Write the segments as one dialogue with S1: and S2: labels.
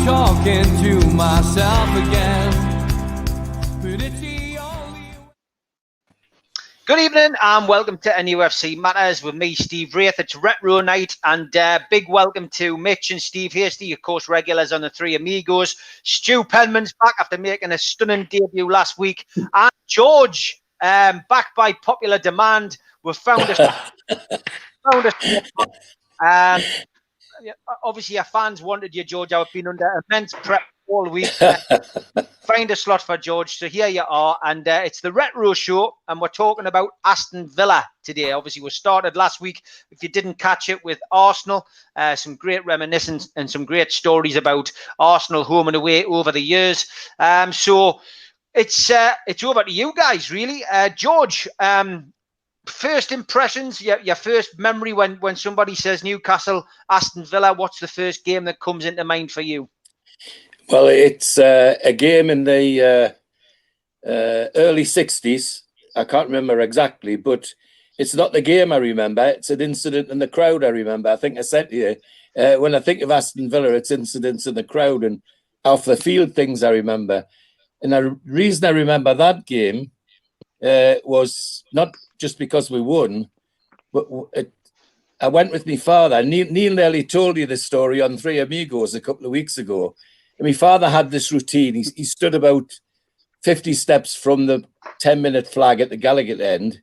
S1: talking to myself again. But it's the only...
S2: Good evening and welcome to NUFC Matters with me, Steve Wraith. It's Retro Night and big welcome to Mitch and Steve Hasty, of course, regulars on the Three Amigos. Stu Penman's back after making a stunning debut last week. And George, back by popular demand. We've found obviously, our fans wanted you, George. I've been under immense prep all week. Find a slot for George. So here you are. And it's the Retro Show. And we're talking about Aston Villa today. Obviously, we started last week, if you didn't catch it, with Arsenal. Some great reminiscence and some great stories about Arsenal home and away over the years. So it's over to you guys, really. George, first impressions, your first memory when somebody says Newcastle, Aston Villa, what's the first game that comes into mind for you?
S3: Well, it's a game in the early 60s. I can't remember exactly, but it's not the game I remember. It's an incident in the crowd I remember. I think I said to you, when I think of Aston Villa, it's incidents in the crowd and off the field things I remember. And the reason I remember that game was not just because we won, but I went with my father. Neil nearly told you this story on Three Amigos a couple of weeks ago. And my father had this routine. He stood about 50 steps from the 10-minute flag at the Gallagher end.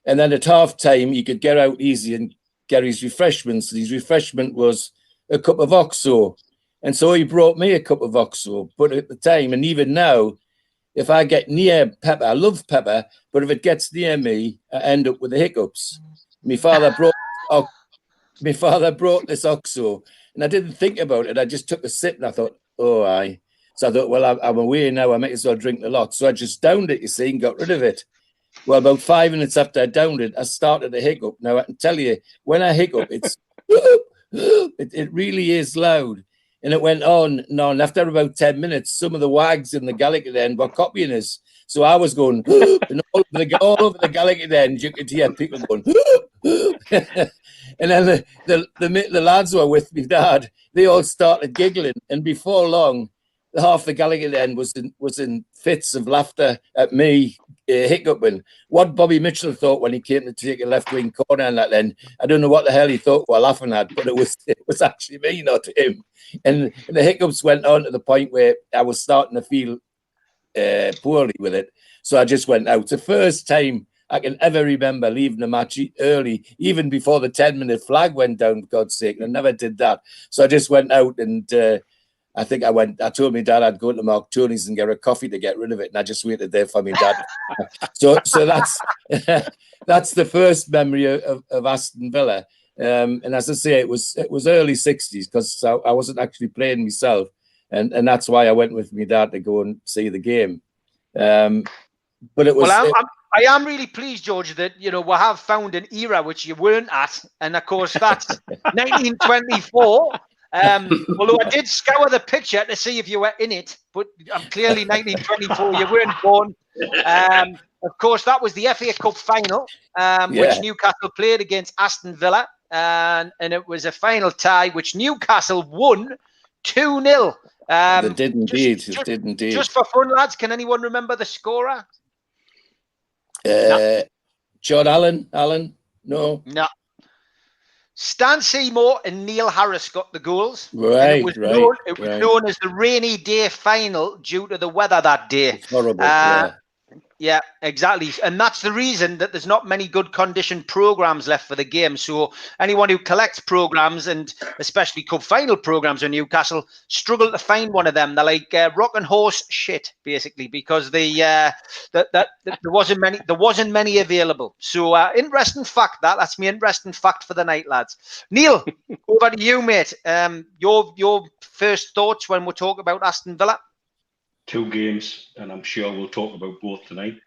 S3: And then at half time, he could get out easy and get his refreshments. His refreshment was a cup of OXO. And so he brought me a cup of OXO. But at the time, and even now, if I get near pepper, I love pepper, but if it gets near me, I end up with the hiccups. My father brought this OXO, and I didn't think about it. I just took a sip, and I thought, oh, aye. So I thought, well, I'm away now. I might as well drink the lot. So I just downed it, you see, and got rid of it. Well, about 5 minutes after I downed it, I started to hiccup. Now, I can tell you, when I hiccup, it's it really is loud. And it went on and on. After about 10 minutes, some of the wags in the Gallagher end were copying us. So I was going, and all over the Gallagher end, you could hear people going, and then the lads who were with me, Dad, they all started giggling. And before long, half the Gallagher end was in fits of laughter at me hiccuping. What Bobby Mitchell thought when he came to take a left-wing corner on that end, I don't know what the hell he thought we were laughing at, but it was actually me, not him. And the hiccups went on to the point where I was starting to feel poorly with it. So I just went out. It's the first time I can ever remember leaving the match early, even before the 10-minute flag went down, for God's sake. And I never did that. So I just went out and I think I told my dad I'd go to Mark Tony's and get a coffee to get rid of it. And I just waited there for my dad. so that's that's the first memory of Aston Villa. And as I say, it was early 60s because I wasn't actually playing myself. And that's why I went with my dad to go and see the game. But it was... Well,
S2: I am really pleased, George, that, we have found an era which you weren't at. And, of course, that's 1924. Although I did scour the picture to see if you were in it, but clearly 1924, you weren't born. Of course, that was the FA Cup final, which Newcastle played against Aston Villa. And it was a final tie, which Newcastle won 2-0.
S3: They did indeed.
S2: Just for fun, lads, can anyone remember the scorer?
S3: No. John Allen? No.
S2: Stan Seymour and Neil Harris got the goals.
S3: Right,
S2: it was known as the rainy day final due to the weather that day.
S3: It's horrible,
S2: Yeah, exactly. And that's the reason that there's not many good condition programs left for the game. So anyone who collects programs, and especially cup final programs in Newcastle, struggle to find one of them. They're like rock and horse shit, basically, because there wasn't many available. So interesting fact. That's my interesting fact for the night, lads. Neil, over to you, mate. Your first thoughts when we talk about Aston Villa?
S4: 2 games, and I'm sure we'll talk about both tonight.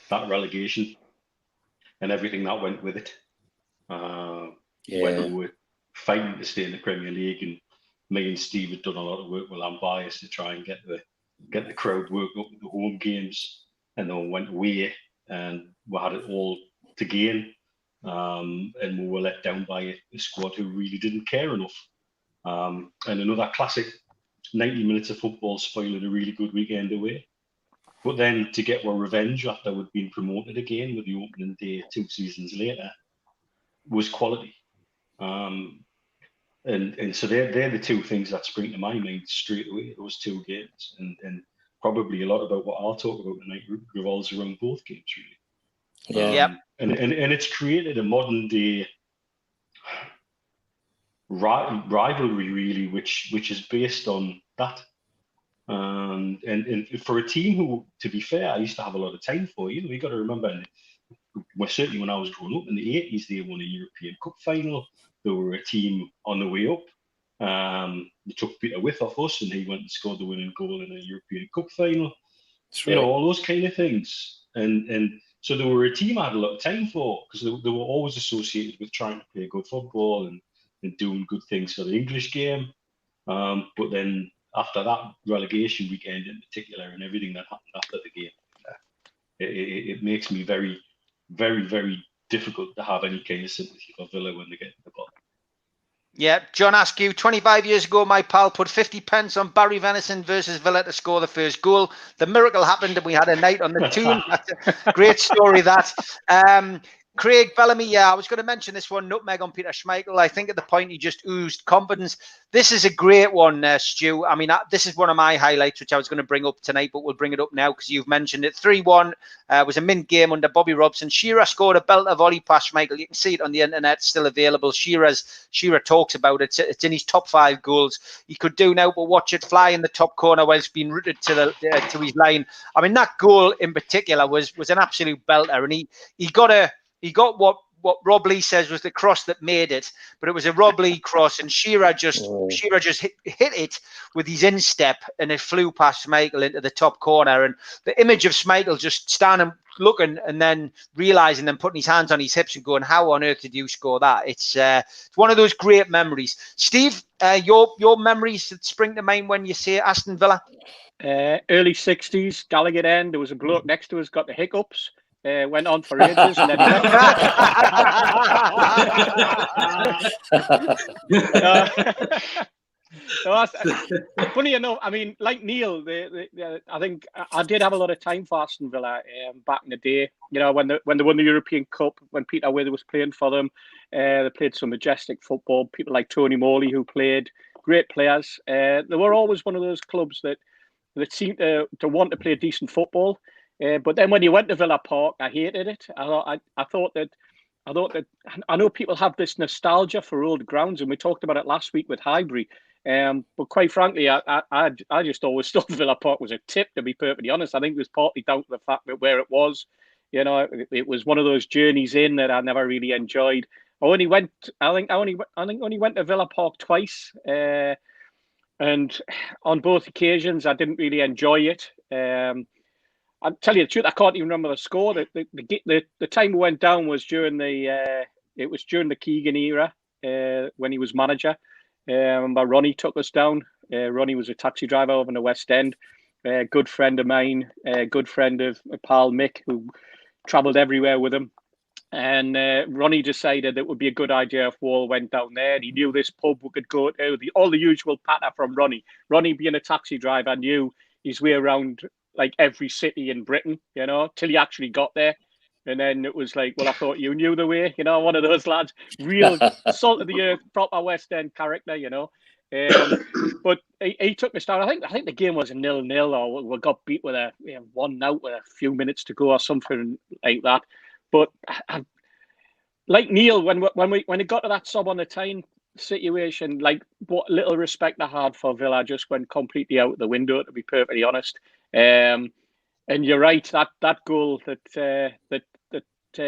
S4: That relegation and everything that went with it. When we were fighting to stay in the Premier League, and me and Steve had done a lot of work with Lambias to try and get the crowd worked up with the home games, and then we went away and we had it all to gain, and we were let down by a squad who really didn't care enough. And another classic 90 minutes of football spoiling a really good weekend away. But then to get our revenge after we'd been promoted again with the opening day 2 seasons later was quality. And so they're the two things that spring to my mind straight away, those 2 games. And probably a lot about what I'll talk about tonight revolves around both games, really.
S3: Yeah.
S2: Yep.
S4: And it's created a modern day rivalry, really, which is based on that. And for a team who, to be fair, I used to have a lot of time for, you got to remember, well, certainly when I was growing up in the 80s, they won a European Cup final. They were a team on the way up. They took Peter With off us, and he went and scored the winning goal in a European Cup final.
S3: That's right.
S4: All those kind of things. And so they were a team I had a lot of time for, because they were always associated with trying to play good football and doing good things for the English game. But then after that relegation weekend in particular, and everything that happened after the game, it makes me very, very, very difficult to have any kind of sympathy for Villa when they get to the bottom.
S2: Yeah, John Askew, 25 years ago, my pal put 50 pence on Barry Venison versus Villa to score the first goal. The miracle happened and we had a night on the tune. That's a great story, that. Craig Bellamy, yeah, I was going to mention this one, nutmeg on Peter Schmeichel. I think at the point he just oozed confidence. This is a great one, Stu. I mean, this is one of my highlights, which I was going to bring up tonight, but we'll bring it up now because you've mentioned it. 3-1 was a mint game under Bobby Robson. Shearer scored a belter volley past Schmeichel. You can see it on the internet, still available. Shearer talks about it. It's in his top 5 goals. He could do now, but watch it fly in the top corner whilst being rooted to his line. I mean, that goal in particular was an absolute belter, and he got what Rob Lee says was the cross that made it, but it was a Rob Lee cross, and Shearer just hit it with his instep, and it flew past Schmeichel into the top corner. And the image of Schmeichel just standing, looking, and then realizing, and putting his hands on his hips and going, "How on earth did you score that?" It's one of those great memories. Steve, your memories that spring to mind when you say Aston Villa?
S5: Early 60s, Gallagher End. There was a bloke next to us got the hiccups. Went on for ages and then he left. Funny enough, I mean, like Neil, I think I did have a lot of time for Aston Villa back in the day. When they won the European Cup, when Peter With was playing for them, they played some majestic football. People like Tony Morley, who played great players. They were always one of those clubs that seemed to want to play decent football. But then when you went to Villa Park, I hated it. I know people have this nostalgia for old grounds, and we talked about it last week with Highbury. But quite frankly, I just always thought Villa Park was a tip, to be perfectly honest. I think it was partly down to the fact that where it was. It was one of those journeys in that I never really enjoyed. I only went to Villa Park twice, and on both occasions I didn't really enjoy it. I'll tell you the truth, I can't even remember the score. The time we went down was during the Keegan era when he was manager. But Ronnie took us down. Ronnie was a taxi driver over in the West End. Good friend of mine, good friend of pal Mick, who travelled everywhere with him. And Ronnie decided it would be a good idea if we all went down there. And he knew this pub we could go to, all the usual patter from Ronnie. Ronnie, being a taxi driver, knew his way around like every city in Britain, till he actually got there. And then it was like, well, I thought you knew the way, one of those lads, real salt of the earth, proper West End character, But he took us down. I think the game was a 0-0, or we got beat with a 1-0 with a few minutes to go or something like that. But like Neil, when it got to that sub on the time situation, like what little respect I had for Villa just went completely out the window, to be perfectly honest. And you're right, that goal that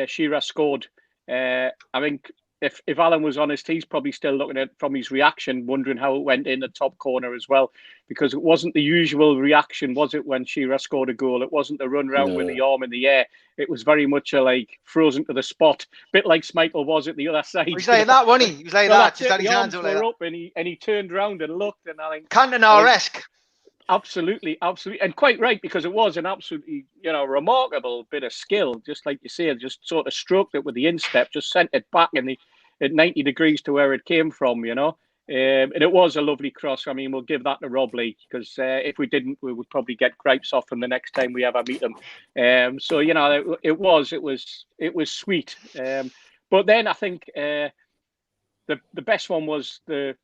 S5: Shearer scored. I think if Alan was honest, he's probably still looking at from his reaction, wondering how it went in the top corner as well, because it wasn't the usual reaction, was it, when Shearer scored a goal? It wasn't the run round with the arm in the air. It was very much a frozen to the spot, bit like Schmeichel was at the other side.
S2: He was like that, wasn't he? He was like that, just had his hands
S5: up and he turned round and looked, and I think
S2: Cantona-esque.
S5: Absolutely, and quite right, because it was an absolutely, remarkable bit of skill. Just like you say, just sort of stroked it with the instep, just sent it back at 90 degrees to where it came from. And it was a lovely cross. I mean, we'll give that to Rob Lee, because if we didn't, we would probably get gripes off him the next time we ever meet him. So you know, it was sweet. But then I think the best one was the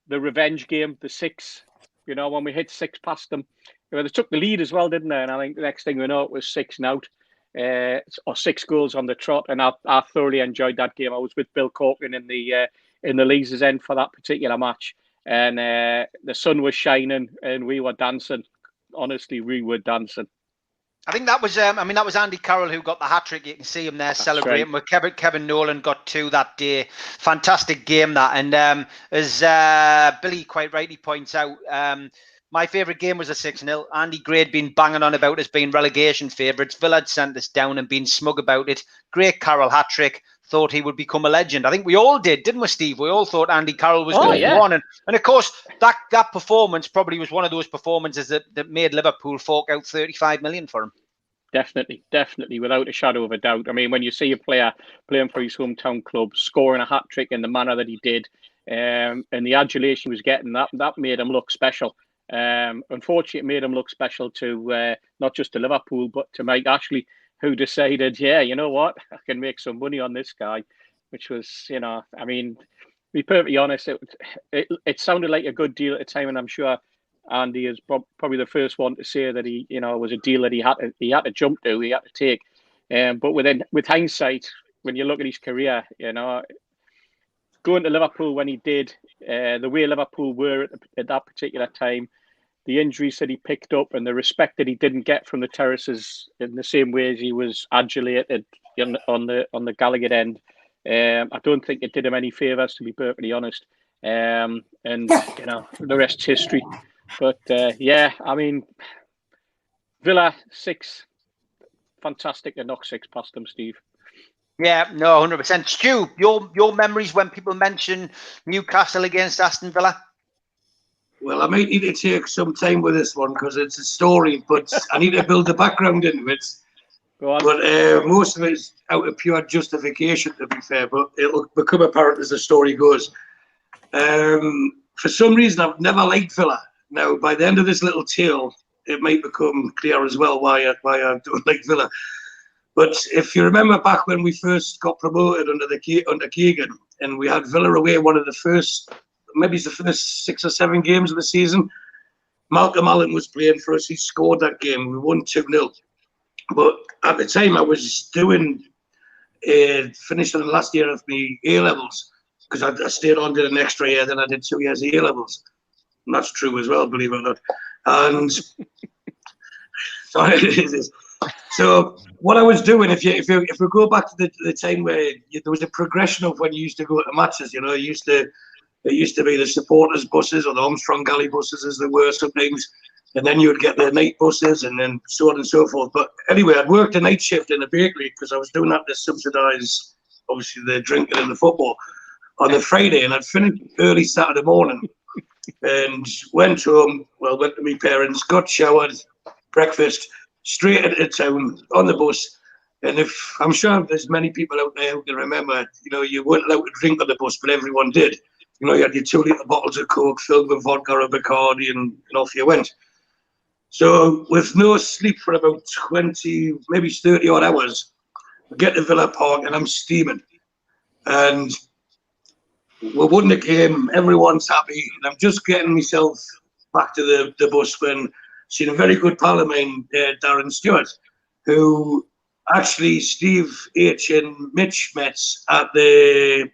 S5: revenge game, the 6. You know, when we hit 6 past them, they took the lead as well, didn't they? And I think the next thing we know, it was 6-0, or 6 goals on the trot. And I thoroughly enjoyed that game. I was with Bill Corcoran in the Leazes End for that particular match, and the sun was shining and we were dancing. Honestly, we were dancing.
S2: I think that was, that was Andy Carroll who got the hat-trick. You can see him there celebrating. Right. With Kevin Nolan got 2 that day. Fantastic game, that. And as Billy quite rightly points out, my favourite game was a 6-0. Andy Gray had been banging on about us being relegation favourites. Villa had sent us down and been smug about it. Great Carroll hat-trick. Thought he would become a legend. I think we all did, didn't we, Steve? We all thought Andy Carroll was going to go on. And of course, that performance probably was one of those performances that made Liverpool fork out 35 million for him.
S5: Definitely, without a shadow of a doubt. I mean, when you see a player playing for his hometown club, scoring a hat-trick in the manner that he did, and the adulation he was getting, that made him look special. Unfortunately, it made him look special to not just to Liverpool, but to Mike Ashley, who decided, yeah, you know what, I can make some money on this guy, which was, you know, I mean, to be perfectly honest, it sounded like a good deal at the time, and I'm sure Andy is probably the first one to say that he, you know, it was a deal that he had to jump to, he had to take. But with hindsight, when you look at his career, you know, going to Liverpool when he did, the way Liverpool were at that particular time, the injuries that he picked up and the respect that he didn't get from the terraces in the same way as he was adulated on the Gallagher end, I don't think it did him any favours, to be perfectly honest. And you know, the rest's history. But yeah, I mean, Villa 6, fantastic to knock 6 past them, Steve.
S2: Yeah, no, 100%. Stu, your memories when people mention Newcastle against Aston Villa?
S6: Well, I might need to take some time with this one because it's a story, but I need to build the background into it.
S5: Go on.
S6: But most of it is out of pure justification, to be fair, but it'll become apparent as the story goes. For some reason, I've never liked Villa. Now, by the end of this little tale, it might become clear as well why I don't like Villa. But if you remember back when we first got promoted under Keegan, and we had Villa away one of the first, maybe it's the first 6 or 7 games of the season, Malcolm Allen was playing for us. He scored that game. We won 2-0. But at the time, I was finishing the last year of my A-levels, because I stayed on, did an extra year, then I did 2 years of A-levels. And that's true as well, believe it or not. And so what I was doing, if we go back to the time where there was a progression of when you used to go to matches, you know, it used to be the supporters buses or the Armstrong Galley buses, as they were sometimes, and then you would get the night buses and then so on and so forth. But anyway, I'd worked a night shift in a bakery because I was doing that to subsidise, obviously, the drinking and the football on the Friday, and I'd finished early Saturday morning and went home, went to my parents, got showered, breakfast, straight into town on the bus. And I'm sure there's many people out there who can remember, you know, you weren't allowed to drink on the bus, but everyone did. You know, you had your 2-litre bottles of Coke filled with vodka or Bacardi, and off you went. So with no sleep for about 20, maybe 30 odd hours, we get to Villa Park and I'm steaming. And we won the game, everyone's happy, and I'm just getting myself back to the bus when I seen a very good pal of mine, Darren Stewart, who actually Steve H. and Mitch met at the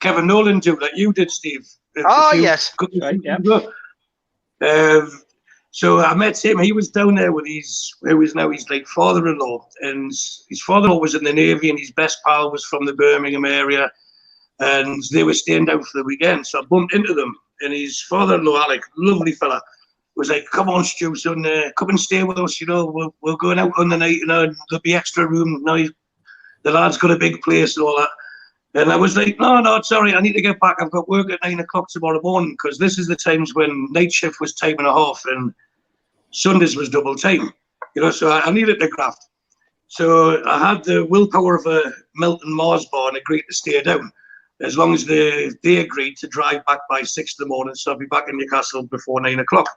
S6: Kevin Nolan do that you did, Steve.
S2: Yes.
S5: Right, yeah.
S6: So I met him. He was down there with who is now his like father-in-law, and his father-in-law was in the Navy, and his best pal was from the Birmingham area, and they were staying down for the weekend. So I bumped into them, and his father-in-law, Alec, lovely fella, was like, "Come on, Stu, son, come and stay with us. You know, we're going out on the night. You know, there'll be extra room. You know, the lad's got a big place and all that." And I was like, no, it's all right. I need to get back. I've got work at 9 o'clock tomorrow morning, because this is the times when night shift was time and a half and Sundays was double time. You know, so I needed the graft. So I had the willpower of a melting Mars bar and agreed to stay down. as long as they agreed to drive back by 6 in the morning. So I'll be back in Newcastle before 9 o'clock.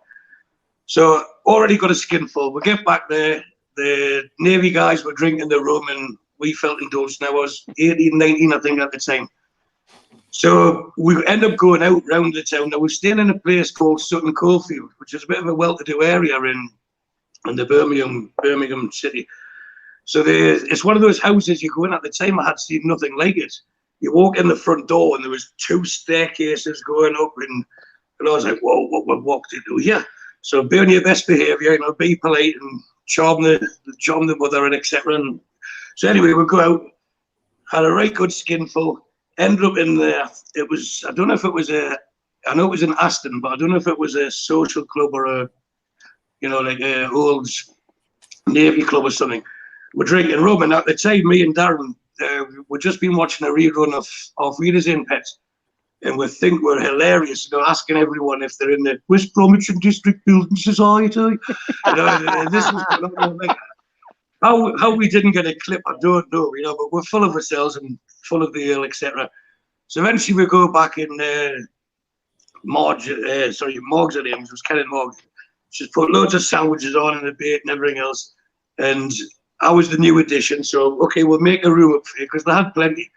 S6: So already got a skinful. We get back there. The Navy guys were drinking the rum and we felt indulged. Now I was 18, 19, I think, at the time. So we end up going out round the town. Now we're staying in a place called Sutton Coldfield, which is a bit of a well-to-do area in the Birmingham city. So it's one of those houses you go in. At the time, I had seen nothing like it. You walk in the front door and there was 2 staircases going up, and I was like, whoa, what to do here? So be on your best behaviour, you know, be polite and charm the mother and etc. And so anyway, we go out, had a right good skinful, ended up in there. It was, I don't know if it was I know it was in Aston, but I don't know if it was a social club or a, you know, like a old Navy club or something. We're drinking rum, and at the time, me and Darren, we'd just been watching a rerun of Wiedersehen Pet, and we think we're hilarious, you know, asking everyone if they're in the West Bromwich and District Building Society. You know, and this was like, how we didn't get a clip, I don't know, you know, but we're full of ourselves and full of the ale, etc. So eventually we go back in Morg's her name, it was Karen Morg. She's put loads of sandwiches on and a bait and everything else. And I was the new addition, so okay, we'll make a room up for you because they had plenty.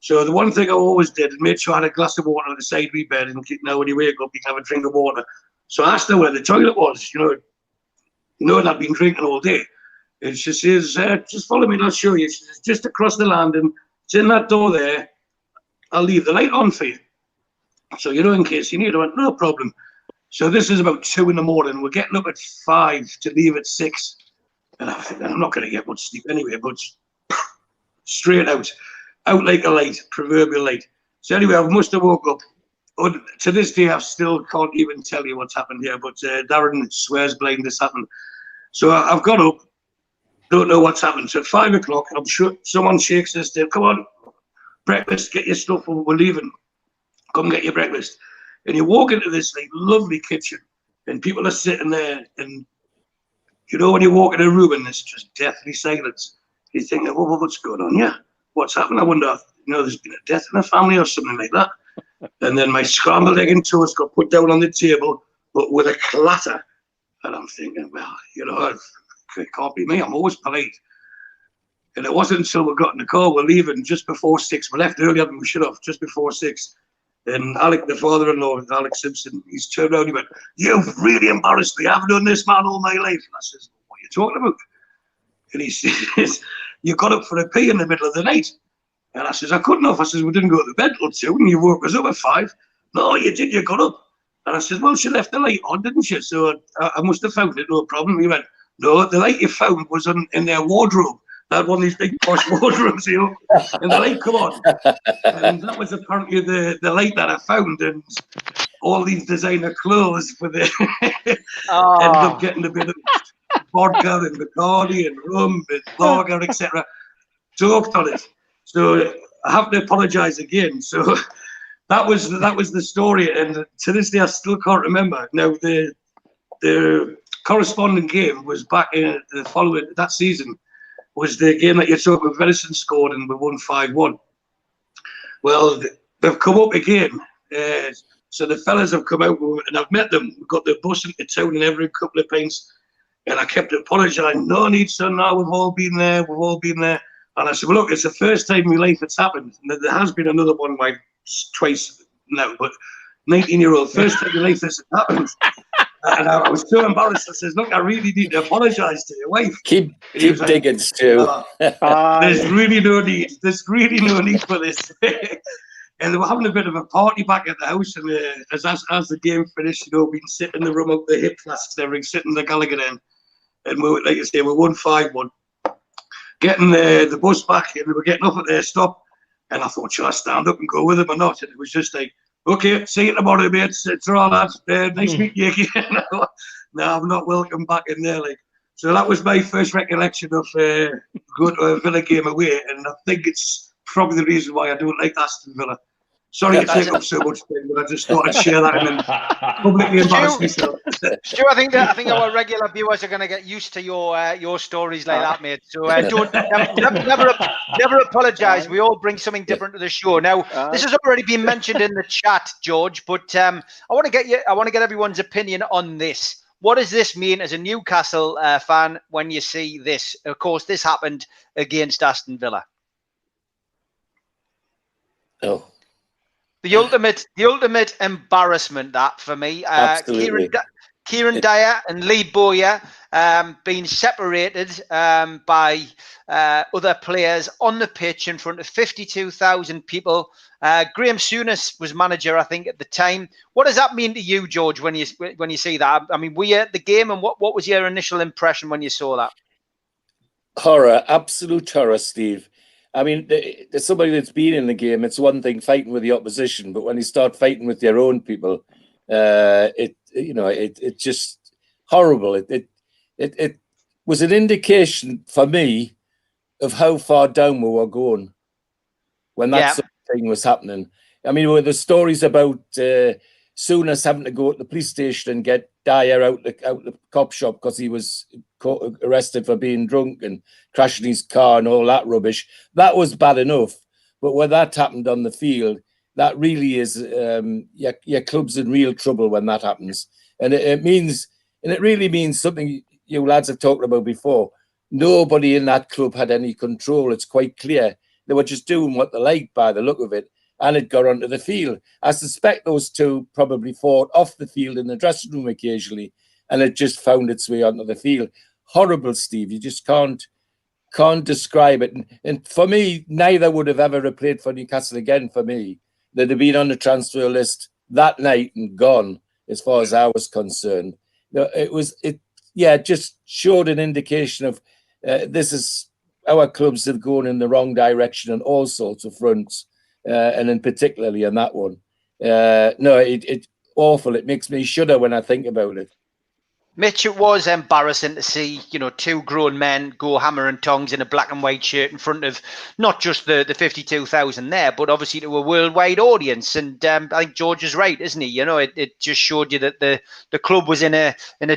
S6: So the one thing I always did is made sure I had a glass of water on the side of my bed, and you know, when you wake up, you can have a drink of water. So I asked her where the toilet was, you know, and I'd been drinking all day. And she says, just follow me and I'll show you. She says, just across the landing, it's in that door there. I'll leave the light on for you. So, you know, in case you need it. I went, no problem. So this is about 2 in the morning. We're getting up at 5 to leave at 6. And I think I'm not going to get much sleep anyway, but straight out like a light, proverbial light. So anyway, I must have woke up. To this day, I still can't even tell you what's happened here, but Darren swears blind this happened. So I've got up, don't know what's happened. So at 5 o'clock, I'm sure someone shakes this day, come on, breakfast, get your stuff, we're leaving. Come get your breakfast. And you walk into this like lovely kitchen, and people are sitting there, and you know when you walk in a room and there's just deathly silence, you think, well, what's going on here? What's happened? I wonder, you know, there's been a death in the family or something like that. And then my scrambled egg and toast got put down on the table, but with a clatter. And I'm thinking, well, you know, it can't be me. I'm always polite. And it wasn't until we got in the car, we're leaving just before 6. We left earlier than we should have, just before 6. And Alec, the father-in-law, Alex Simpson, he's turned around, he went, you've really embarrassed me. I've done this, man, all my life. And I says, what are you talking about? And he says, you got up for a pee in the middle of the night. And I says, I couldn't have. I says, we didn't go to bed till 2 and you woke us up at 5. No, you did, you got up. And I says, well, she left the light on, didn't she? So I must have found it, no problem. He went, no, the light you found was in their wardrobe. They had one of these big posh wardrobes, you know, and the light come on. And that was apparently the light that I found, and all these designer clothes for the ended up getting a bit of vodka and Bacardi and rum and lager, etc. Talked on it. So I have to apologise again. So that was the story, and to this day I still can't remember. Now the corresponding game was back in the following that season. Was the game that you talked about, Venison scored and we won 5-1. Well, they've come up again. So the fellas have come out and I've met them. We've got the bus into town and every couple of pints. And I kept apologising. No need, son, no, we've all been there. We've all been there. And I said, well, look, it's the first time in my life it's happened. And there has been another one like twice now, but 19-year-old, first time in my life this has happened. And I was so embarrassed. I says, look, I really need to apologise to your wife.
S3: Keep digging, Stu.
S6: There's really no need. There's really no need for this. And they were having a bit of a party back at the house. And as the game finished, you know, we'd sit in the room up the hip flasks and everything, sitting in the Gallagher end. And we, like I say, we won 5-1. Getting the bus back, and we were getting up at their stop. And I thought, should I stand up and go with them or not? And it was just like, okay, see you tomorrow, mates. It's all that. Nice meeting you again. No, I'm not welcome back in there. Like, so that was my first recollection of going to a Villa game away, and I think it's probably the reason why I don't like Aston Villa. Sorry to take up so much time, but I just thought I'd share that and then publicly embarrass myself.
S2: Stu, I think our regular viewers are going to get used to your stories like that, mate. So don't never apologise. We all bring something different to the show. Now, this has already been mentioned in the chat, George, but I want to get everyone's opinion on this. What does this mean as a Newcastle fan when you see this? Of course, this happened against Aston Villa.
S3: Oh,
S2: The ultimate embarrassment, that for me.
S3: absolutely.
S2: Kieran Dyer and Lee Bowyer being separated by other players on the pitch in front of 52,000 people. Graham Souness was manager, I think, at the time. What does that mean to you, George, when you see that? I mean, were you at the game, and what was your initial impression when you saw that?
S3: Horror, absolute horror, Steve. I mean, there's somebody that's been in the game. It's one thing fighting with the opposition, but when you start fighting with your own people, it's just horrible. It was an indication for me of how far down we were going when that sort of thing was happening. I mean, there were stories about Souness having to go to the police station and get Dyer out the cop shop because he was arrested for being drunk and crashing his car and all that rubbish. That was bad enough. But when that happened on the field, that really is your club's in real trouble when that happens. And it really means something you lads have talked about before. Nobody in that club had any control. It's quite clear. They were just doing what they liked by the look of it. And it got onto the field. I suspect those two probably fought off the field in the dressing room occasionally, and it just found its way onto the field. Horrible, Steve. You just can't describe it. And for me, neither would have ever played for Newcastle again for me. They'd have been on the transfer list that night and gone, as far as I was concerned. It just showed an indication of this is our clubs have gone in the wrong direction on all sorts of fronts. And then particularly on that one. It's awful. It makes me shudder when I think about it.
S2: Mitch, it was embarrassing to see, two grown men go hammer and tongs in a black and white shirt in front of not just the 52,000 there, but obviously to a worldwide audience. And I think George is right, isn't he? It just showed you that the club was in a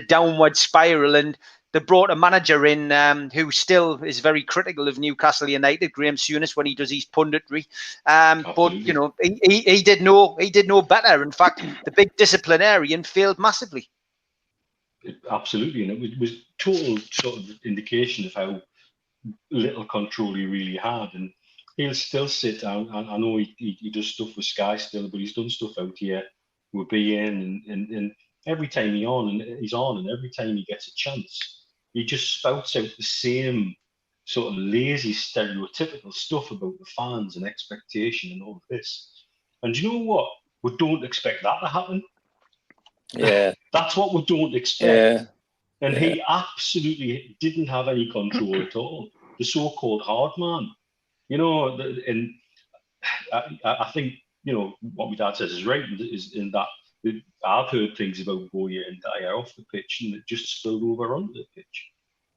S2: downward spiral, and they brought a manager in who still is very critical of Newcastle United, Graham Souness, when he does his punditry. But he did know better. In fact, the big disciplinarian failed massively.
S4: Absolutely, and it was total sort of indication of how little control he really had. And he'll still sit down. I know he does stuff with Sky still, but he's done stuff out here with BN, and every time he's on, and every time he gets a chance, he just spouts out the same sort of lazy, stereotypical stuff about the fans and expectation and all of this. And you know what? We don't expect that to happen.
S3: Yeah.
S4: That's what we don't expect. Yeah. And he absolutely didn't have any control at all. The so-called hard man. And I think, what my dad says is right, is in that I've heard things about Bowyer and Dyer off the pitch, and it just spilled over onto the pitch.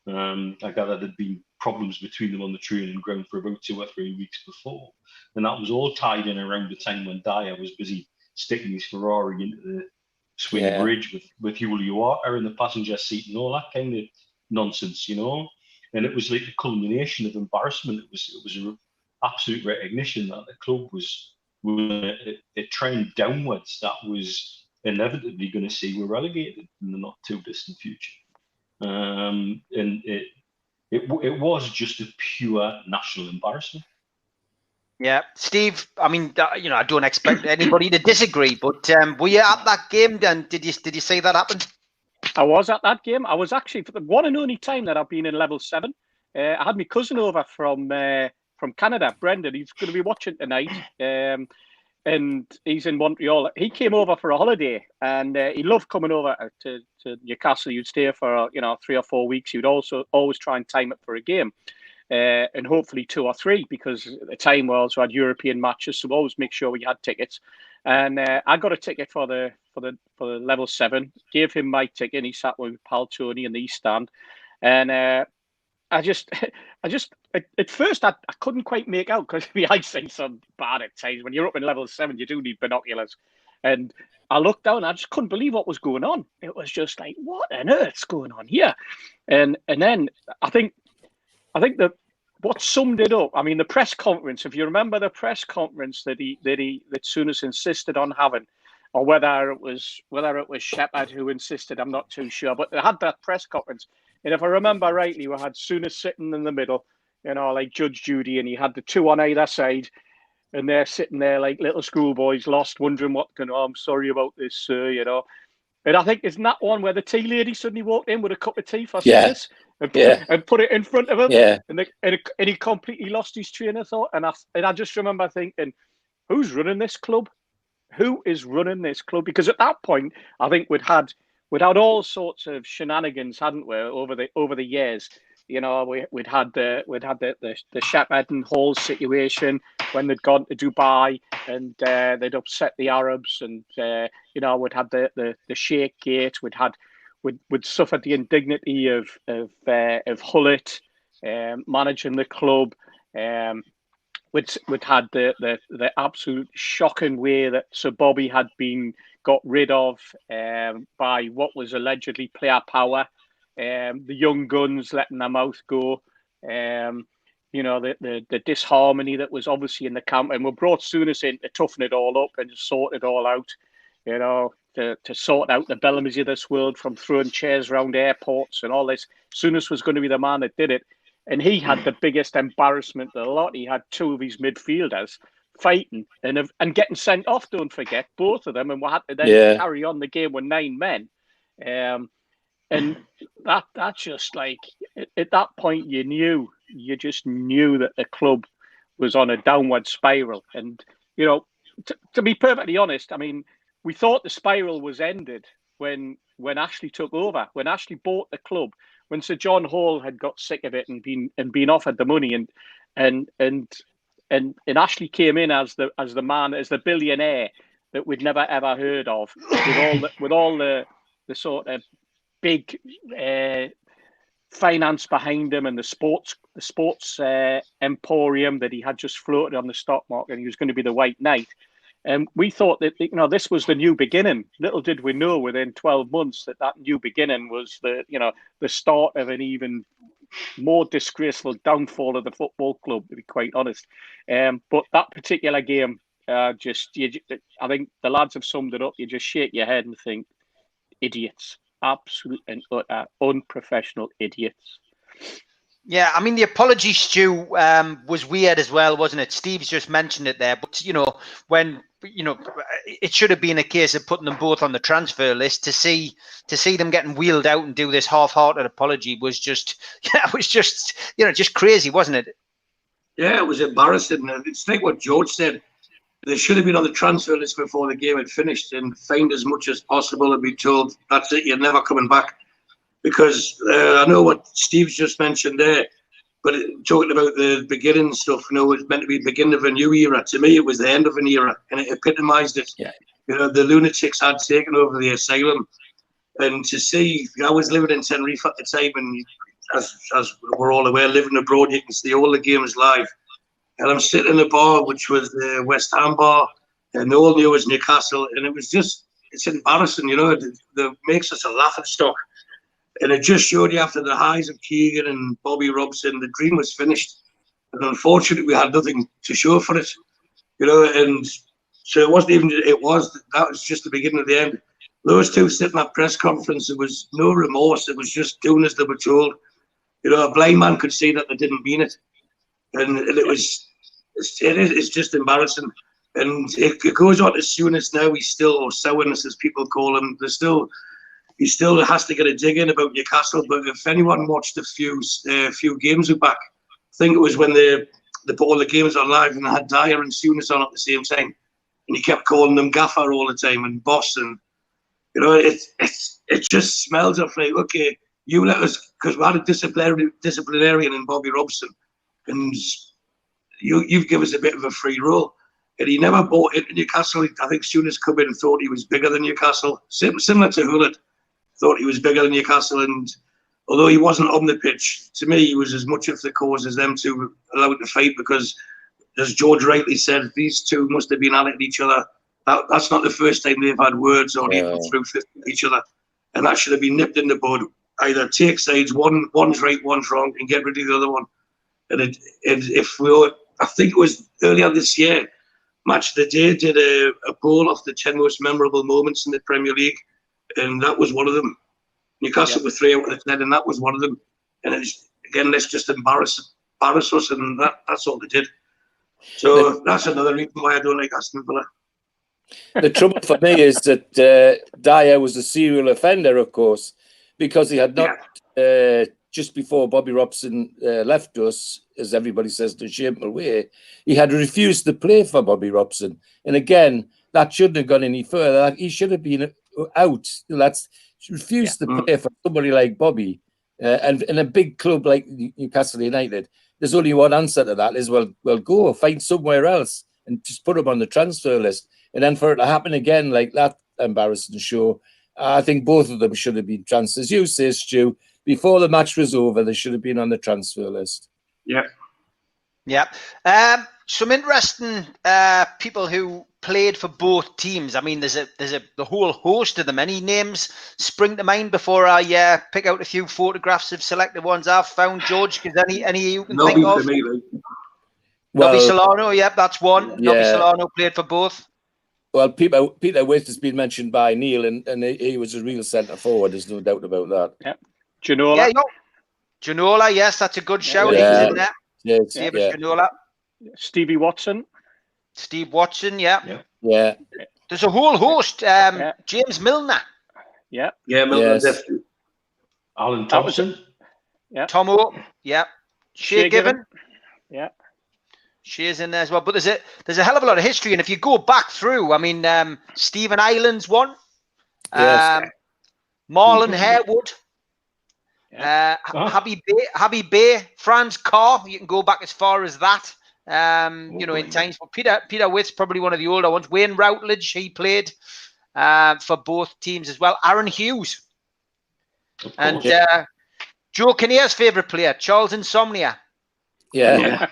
S4: I gather there'd been problems between them on the training ground for about 2 or 3 weeks before, and that was all tied in around the time when Dyer was busy sticking his Ferrari into the swing bridge with Julio Walker in the passenger seat and all that kind of nonsense, And it was like the culmination of embarrassment. It was an absolute recognition that the club was a trend downwards that was inevitably going to see we're relegated in the not too distant future. And it was just a pure national embarrassment.
S2: Yeah, Steve, I mean, I don't expect anybody to disagree, but were you at that game then? Did you see that happen?
S5: I was at that game. I was actually, for the one and only time that I've been in level 7, I had my cousin over from Canada, Brendan. He's going to be watching tonight. And he's in Montreal. He came over for a holiday, and he loved coming over to Newcastle. You'd stay for 3 or 4 weeks. You'd also always try and time it for a game, and hopefully 2 or 3, because at the time we also had European matches, so we always make sure we had tickets. And I got a ticket for the level 7. Gave him my ticket, and he sat with pal Tony in the East Stand, and I just at first I couldn't quite make out because my eyesight's so bad at times. When you're up in level 7, you do need binoculars. And I looked down, I just couldn't believe what was going on. It was just like, what on earth's going on here? And then I think that what summed it up, I mean, the press conference, if you remember the press conference that Souness insisted on having, or whether it was Shepherd who insisted, I'm not too sure, but they had that press conference. And if I remember rightly, we had Souness sitting in the middle, like Judge Judy, and he had the two on either side. And they're sitting there like little schoolboys, lost, wondering what can. Oh, I'm sorry about this, sir. And I think isn't that one where the tea lady suddenly walked in with a cup of tea for Souness and put it in front of him.
S3: Yeah.
S5: And he completely lost his train of thought. And I just remember thinking, who's running this club? Who is running this club? Because at that point, I think we'd had all sorts of shenanigans, hadn't we, over the years. We'd had the Shepherd and Hall situation when they'd gone to Dubai and they'd upset the Arabs, and we'd had the Sheikh Gate. We'd suffered the indignity of Hullet managing the club. We'd had the absolute shocking way that Sir Bobby had been got rid of by what was allegedly player power. The young guns letting their mouth go, the disharmony that was obviously in the camp, and we brought Souness in to toughen it all up and sort it all out, to sort out the Bellamy's of this world from throwing chairs around airports and all this. Souness was going to be the man that did it, and he had the biggest embarrassment of the lot. He had two of his midfielders fighting and getting sent off. Don't forget, both of them, and we had to then carry on the game with 9 men. And that just like at that point you just knew that the club was on a downward spiral. And to be perfectly honest, I mean, we thought the spiral was ended when Ashley took over, when Ashley bought the club, when Sir John Hall had got sick of it and been offered the money, and Ashley came in as the man, as the billionaire that we'd never ever heard of, with all the sort of big finance behind him, and the sports emporium that he had just floated on the stock market, and he was going to be the White Knight. And we thought that this was the new beginning. Little did we know within 12 months that new beginning was the start of an even more disgraceful downfall of the football club, to be quite honest. But that particular game, I think the lads have summed it up. You just shake your head and think, idiots. Absolute and utter unprofessional idiots.
S2: Yeah, I mean, the apology, Stu, was weird as well, wasn't it? Steve's just mentioned it there, but when it should have been a case of putting them both on the transfer list. To see them getting wheeled out and do this half-hearted apology was just crazy, wasn't it?
S6: Yeah, it was embarrassing. It's like what George said. They should have been on the transfer list before the game had finished and fined as much as possible and be told, that's it, you're never coming back. Because I know what Steve's just mentioned there, but talking about the beginning stuff, it was meant to be the beginning of a new era. To me, it was the end of an era, and it epitomised it. Yeah. The lunatics had taken over the asylum. And to see, I was living in Tenerife at the time, and as we're all aware, living abroad, you can see all the games live. And I'm sitting in a bar, which was the West Ham bar, and they all knew it was Newcastle. And it was it's embarrassing, it makes us a laughing stock. And it just showed you after the highs of Keegan and Bobby Robson, the dream was finished. And unfortunately, we had nothing to show for it, and so it wasn't even, that was just the beginning of the end. Those two sitting at press conference, there was no remorse. It was just doing as they were told. A blind man could see that they didn't mean it. And it's just embarrassing. And it goes on to Souness now. He's still, or Sourness as people call him, he still has to get a dig in about Newcastle. But if anyone watched a few games back, I think it was when they put all the games on live and they had Dyer and Souness on at the same time. And he kept calling them gaffer all the time and boss. And, it just smells of like, okay, you let us, because we had a disciplinarian in Bobby Robson. And you've given us a bit of a free roll. And he never bought into Newcastle. I think Souness come in and thought he was bigger than Newcastle. Similar to Hullet, thought he was bigger than Newcastle. And although he wasn't on the pitch, to me, he was as much of the cause as them two allowed to fight, because, as George rightly said, these two must have been at each other that's not the first time they've had words or even through 50 each other, and that should have been nipped in the bud. Either take sides, one's right, one's wrong, and get rid of the other one. And I think it was earlier this year, Match of the Day did a poll of the 10 most memorable moments in the Premier League, and that was one of them. Newcastle were 3 out of the 10, and that was one of them. And it's, again, let's just embarrass us, and that's all they did. So that's another reason why I don't like Aston Villa.
S3: The trouble for me is that Dyer was a serial offender, of course, because he had not, just before Bobby Robson left us, as everybody says, the shameful way, he had refused to play for Bobby Robson. And again, that shouldn't have gone any further. He should have been out. That's refused to play for somebody like Bobby. And in a big club like Newcastle United, there's only one answer to that is, well, go find somewhere else and just put him on the transfer list. And then for it to happen again like that embarrassing show, I think both of them should have been transferred. As you say, Stu, before the match was over, they should have been on the transfer list.
S2: Yeah. Some interesting people who played for both teams. I mean, there's the whole host of them. Any names spring to mind before I pick out a few photographs of selected ones I've found, George? Because any you can think of? Nobby Solano, that's one.
S3: Yeah.
S2: Nobby Solano played for both.
S3: Well, Peter Witt has been mentioned by Neil, and he was a real centre forward. There's no doubt about that.
S5: Yep. Ginola.
S2: Ginola, yes, that's a good shout.
S3: Yeah.
S2: He's in there.
S3: Yes,
S2: David Ginola.
S5: Stevie Watson.
S2: Steve Watson, yeah. There's a whole host. James Milner.
S6: Yeah, Milner, definitely.
S4: Alan Thompson.
S5: Yeah.
S2: Tomo, yeah. Shea Given.
S5: Yeah.
S2: Shea's in there as well. But there's a hell of a lot of history. And if you go back through, I mean, Stephen Island's one.
S3: Yes.
S2: Marlon Harewood. Habib Bey, Franz Carr. You can go back as far as that. In times. But Peter Witt's probably one of the older ones. Wayne Routledge, he played for both teams as well. Aaron Hughes. And Joe Kinnear's favourite player, Charles Insomnia.
S3: Yeah.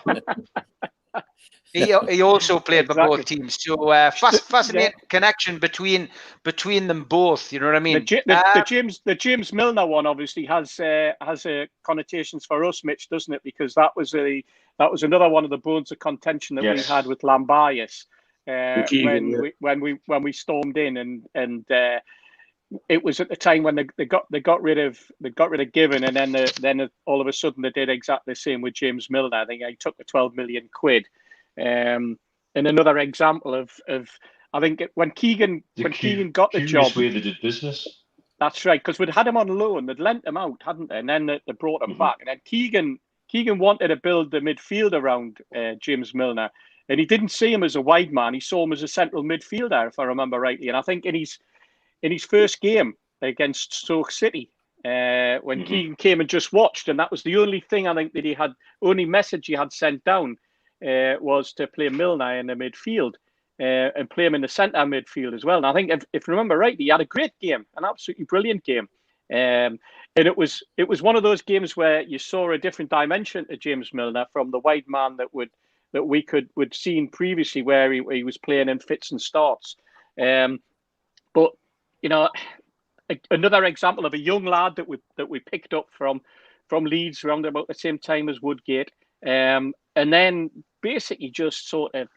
S2: He also played for both teams. So fascinating connection between them both. You know what I mean?
S5: The James Milner one obviously has connotations for us, Mitch, doesn't it? Because that was another one of the bones of contention that we had with Lambias when we stormed in and it was at the time when they got rid of Given, and then all of a sudden they did exactly the same with James Milner. I think he took the 12 million quid. And another example of I think when Keegan got the job,
S4: way they did business.
S5: That's right, because we'd had him on loan, they'd lent him out, hadn't they? And then they brought him back. And then Keegan wanted to build the midfield around James Milner, and he didn't see him as a wide man. He saw him as a central midfielder, if I remember rightly. And I think in his first game against Stoke City, when Keegan came and just watched, and that was the only thing I think that only message he had sent down was to play Milner in the midfield and play him in the centre midfield as well. And I think if I remember rightly, he had a great game, an absolutely brilliant game. And it was one of those games where you saw a different dimension to James Milner from the wide man that we'd seen previously, where he was playing in fits and starts. But another example of a young lad that we picked up from Leeds around about the same time as Woodgate, and then basically just sort of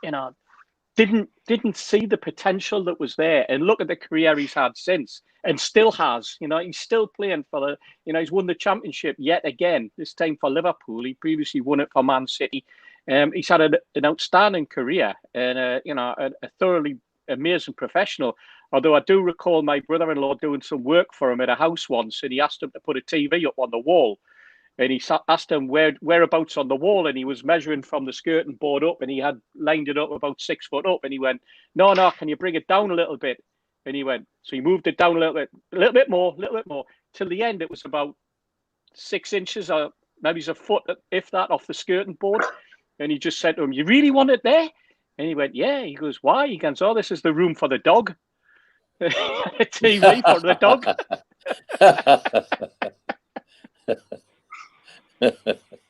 S5: didn't see the potential that was there. And look at the career he's had since, and still has. He's still playing for he's won the championship yet again. This time for Liverpool. He previously won it for Man City. He's had an outstanding career and a thoroughly amazing professional. Although I do recall my brother-in-law doing some work for him at a house once, and he asked him to put a TV up on the wall. And he asked him whereabouts on the wall, and he was measuring from the skirting board up, and he had lined it up about 6 foot up. And he went, no, can you bring it down a little bit? And he went, so he moved it down a little bit more. Till the end, it was about 6 inches, or maybe a foot, if that, off the skirting board. And he just said to him, you really want it there? And he went, yeah. He goes, why? He goes, oh, this is the room for the dog. A TV for the dog.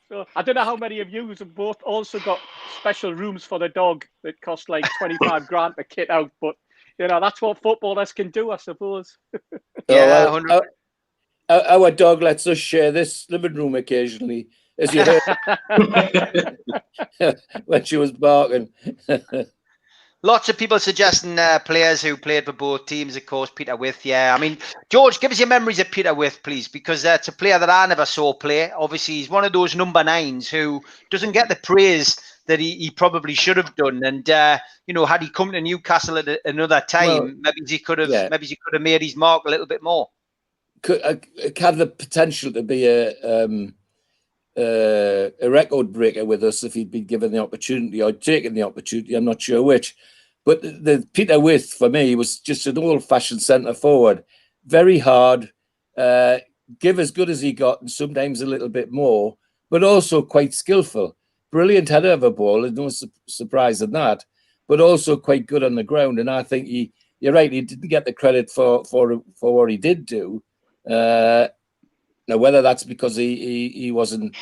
S5: So I don't know how many of you have both also got special rooms for the dog that cost like 25 grand to kit out, but that's what footballers can do, I suppose.
S2: Yeah,
S3: our dog lets us share this living room occasionally, as you heard when she was barking.
S2: Lots of people suggesting players who played for both teams, of course. Peter Wraith, yeah. I mean, George, give us your memories of Peter Wraith, please, because it's a player that I never saw play. Obviously, he's one of those number 9s who doesn't get the praise that he probably should have done. And had he come to Newcastle at another time, maybe he could have made his mark a little bit more.
S3: Had the potential to be a record breaker with us if he'd been given the opportunity or taken the opportunity. I'm not sure which, but the Peter Wraith for me was just an old-fashioned centre forward, very hard, give as good as he got and sometimes a little bit more, but also quite skillful. Brilliant header of a ball, there's no surprise in that, but also quite good on the ground. And I think you're right, he didn't get the credit for what he did do. Now, whether that's because he wasn't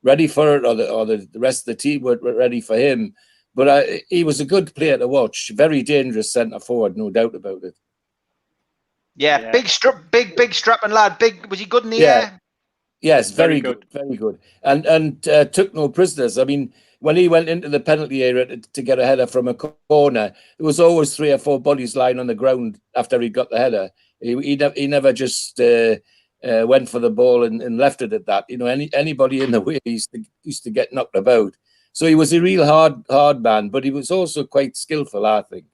S3: ready for it or the rest of the team were ready for him, but he was a good player to watch. Very dangerous centre forward, no doubt about it.
S2: Yeah. Big strapping lad. Was he good in the air?
S3: Yes, very good, very good. And took no prisoners. I mean, when he went into the penalty area to get a header from a corner, there was always 3 or 4 bodies lying on the ground after he got the header. He never just went for the ball and left it at that. Anybody in the way used to get knocked about. So he was a real hard man, but he was also quite skillful, I think.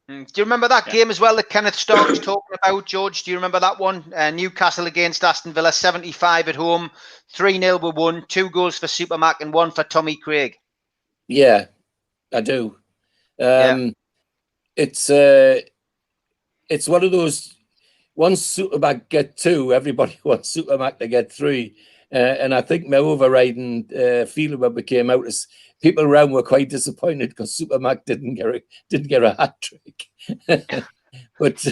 S2: Do you remember that game as well that Kenneth Stark was talking about, George? Do you remember that one? Newcastle against Aston Villa, 75 at home, 3-0 we won, 2 goals for Supermac and 1 for Tommy Craig.
S3: Yeah, I do. It's one of those. Once Supermac get 2, everybody wants Supermac to get 3. And I think my overriding feeling when we came out is people around were quite disappointed because Supermac didn't get a hat trick. but